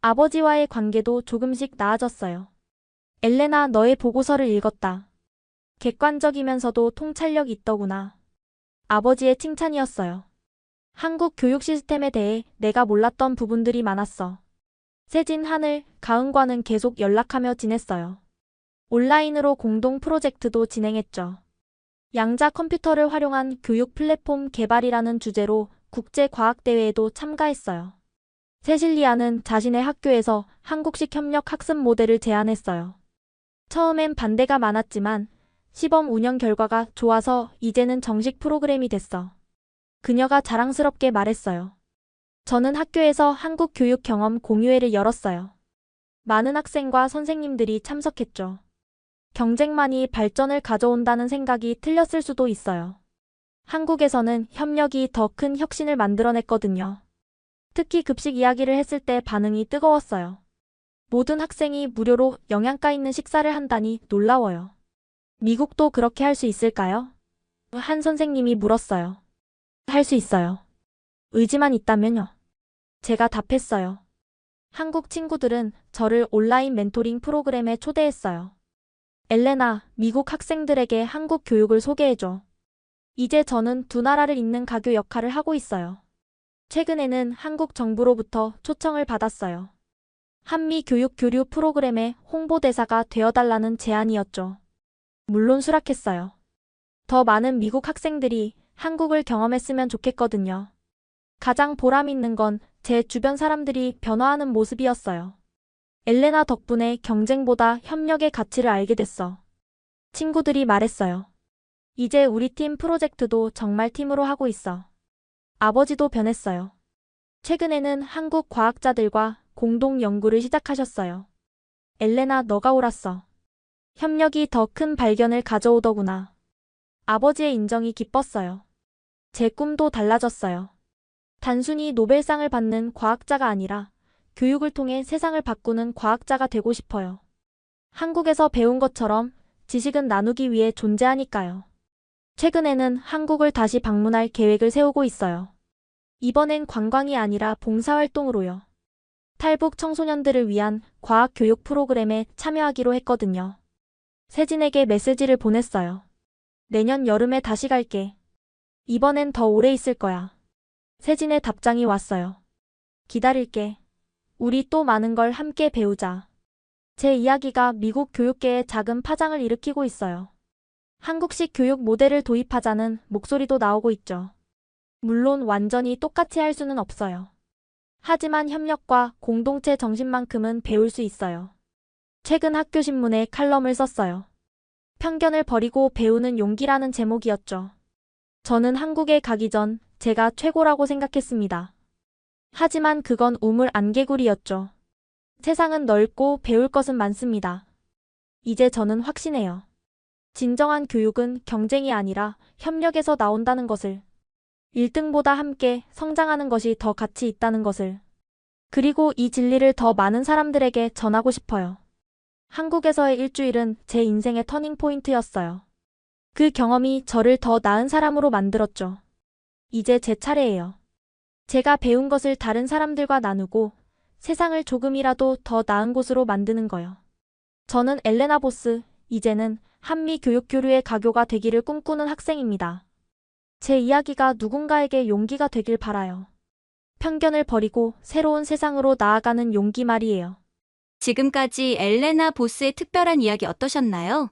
아버지와의 관계도 조금씩 나아졌어요. 엘레나, 너의 보고서를 읽었다. 객관적이면서도 통찰력 있더구나. 아버지의 칭찬이었어요. 한국 교육 시스템에 대해 내가 몰랐던 부분들이 많았어. 세진, 하늘, 가은과는 계속 연락하며 지냈어요. 온라인으로 공동 프로젝트도 진행했죠. 양자 컴퓨터를 활용한 교육 플랫폼 개발이라는 주제로 국제과학대회에도 참가했어요. 세실리아는 자신의 학교에서 한국식 협력 학습 모델을 제안했어요. 처음엔 반대가 많았지만 시범 운영 결과가 좋아서 이제는 정식 프로그램이 됐어. 그녀가 자랑스럽게 말했어요. 저는 학교에서 한국 교육 경험 공유회를 열었어요. 많은 학생과 선생님들이 참석했죠. 경쟁만이 발전을 가져온다는 생각이 틀렸을 수도 있어요. 한국에서는 협력이 더 큰 혁신을 만들어냈거든요. 특히 급식 이야기를 했을 때 반응이 뜨거웠어요. 모든 학생이 무료로 영양가 있는 식사를 한다니 놀라워요. 미국도 그렇게 할 수 있을까요? 한 선생님이 물었어요. 할 수 있어요. 의지만 있다면요. 제가 답했어요. 한국 친구들은 저를 온라인 멘토링 프로그램에 초대했어요. 엘레나, 미국 학생들에게 한국 교육을 소개해줘. 이제 저는 두 나라를 잇는 가교 역할을 하고 있어요. 최근에는 한국 정부로부터 초청을 받았어요. 한미 교육 교류 프로그램의 홍보대사가 되어달라는 제안이었죠. 물론 수락했어요. 더 많은 미국 학생들이 한국을 경험했으면 좋겠거든요. 가장 보람 있는 건 제 주변 사람들이 변화하는 모습이었어요. 엘레나 덕분에 경쟁보다 협력의 가치를 알게 됐어. 친구들이 말했어요. 이제 우리 팀 프로젝트도 정말 팀으로 하고 있어. 아버지도 변했어요. 최근에는 한국 과학자들과 공동 연구를 시작하셨어요. 엘레나, 너가 옳았어. 협력이 더 큰 발견을 가져오더구나. 아버지의 인정이 기뻤어요. 제 꿈도 달라졌어요. 단순히 노벨상을 받는 과학자가 아니라 교육을 통해 세상을 바꾸는 과학자가 되고 싶어요. 한국에서 배운 것처럼 지식은 나누기 위해 존재하니까요. 최근에는 한국을 다시 방문할 계획을 세우고 있어요. 이번엔 관광이 아니라 봉사활동으로요. 탈북 청소년들을 위한 과학교육 프로그램에 참여하기로 했거든요. 세진에게 메시지를 보냈어요. 내년 여름에 다시 갈게. 이번엔 더 오래 있을 거야. 세진의 답장이 왔어요. 기다릴게. 우리 또 많은 걸 함께 배우자. 제 이야기가 미국 교육계에 작은 파장을 일으키고 있어요. 한국식 교육 모델을 도입하자는 목소리도 나오고 있죠. 물론 완전히 똑같이 할 수는 없어요. 하지만 협력과 공동체 정신만큼은 배울 수 있어요. 최근 학교신문에 칼럼을 썼어요. 편견을 버리고 배우는 용기라는 제목이었죠. 저는 한국에 가기 전 제가 최고라고 생각했습니다. 하지만 그건 우물 안개구리였죠. 세상은 넓고 배울 것은 많습니다. 이제 저는 확신해요. 진정한 교육은 경쟁이 아니라 협력에서 나온다는 것을. 1등보다 함께 성장하는 것이 더 가치 있다는 것을. 그리고 이 진리를 더 많은 사람들에게 전하고 싶어요. 한국에서의 일주일은 제 인생의 터닝포인트였어요. 그 경험이 저를 더 나은 사람으로 만들었죠. 이제 제 차례예요. 제가 배운 것을 다른 사람들과 나누고 세상을 조금이라도 더 나은 곳으로 만드는 거요. 저는 엘레나 보스, 이제는 한미 교육 교류의 가교가 되기를 꿈꾸는 학생입니다. 제 이야기가 누군가에게 용기가 되길 바라요. 편견을 버리고 새로운 세상으로 나아가는 용기 말이에요. 지금까지 엘레나 보스의 특별한 이야기 어떠셨나요?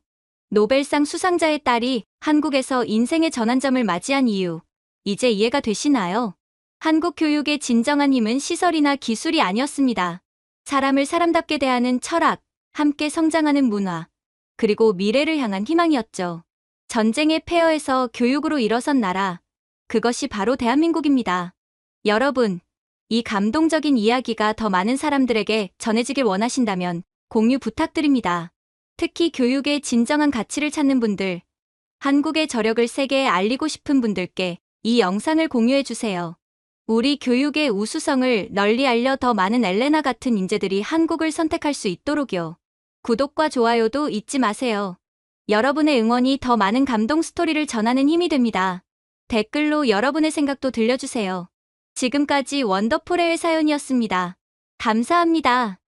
노벨상 수상자의 딸이 한국에서 인생의 전환점을 맞이한 이유, 이제 이해가 되시나요? 한국 교육의 진정한 힘은 시설이나 기술이 아니었습니다. 사람을 사람답게 대하는 철학, 함께 성장하는 문화, 그리고 미래를 향한 희망이었죠. 전쟁의 폐허에서 교육으로 일어선 나라, 그것이 바로 대한민국입니다. 여러분, 이 감동적인 이야기가 더 많은 사람들에게 전해지길 원하신다면 공유 부탁드립니다. 특히 교육의 진정한 가치를 찾는 분들, 한국의 저력을 세계에 알리고 싶은 분들께 이 영상을 공유해주세요. 우리 교육의 우수성을 널리 알려 더 많은 엘레나 같은 인재들이 한국을 선택할 수 있도록요. 구독과 좋아요도 잊지 마세요. 여러분의 응원이 더 많은 감동 스토리를 전하는 힘이 됩니다. 댓글로 여러분의 생각도 들려주세요. 지금까지 원더풀의 사연이었습니다. 감사합니다.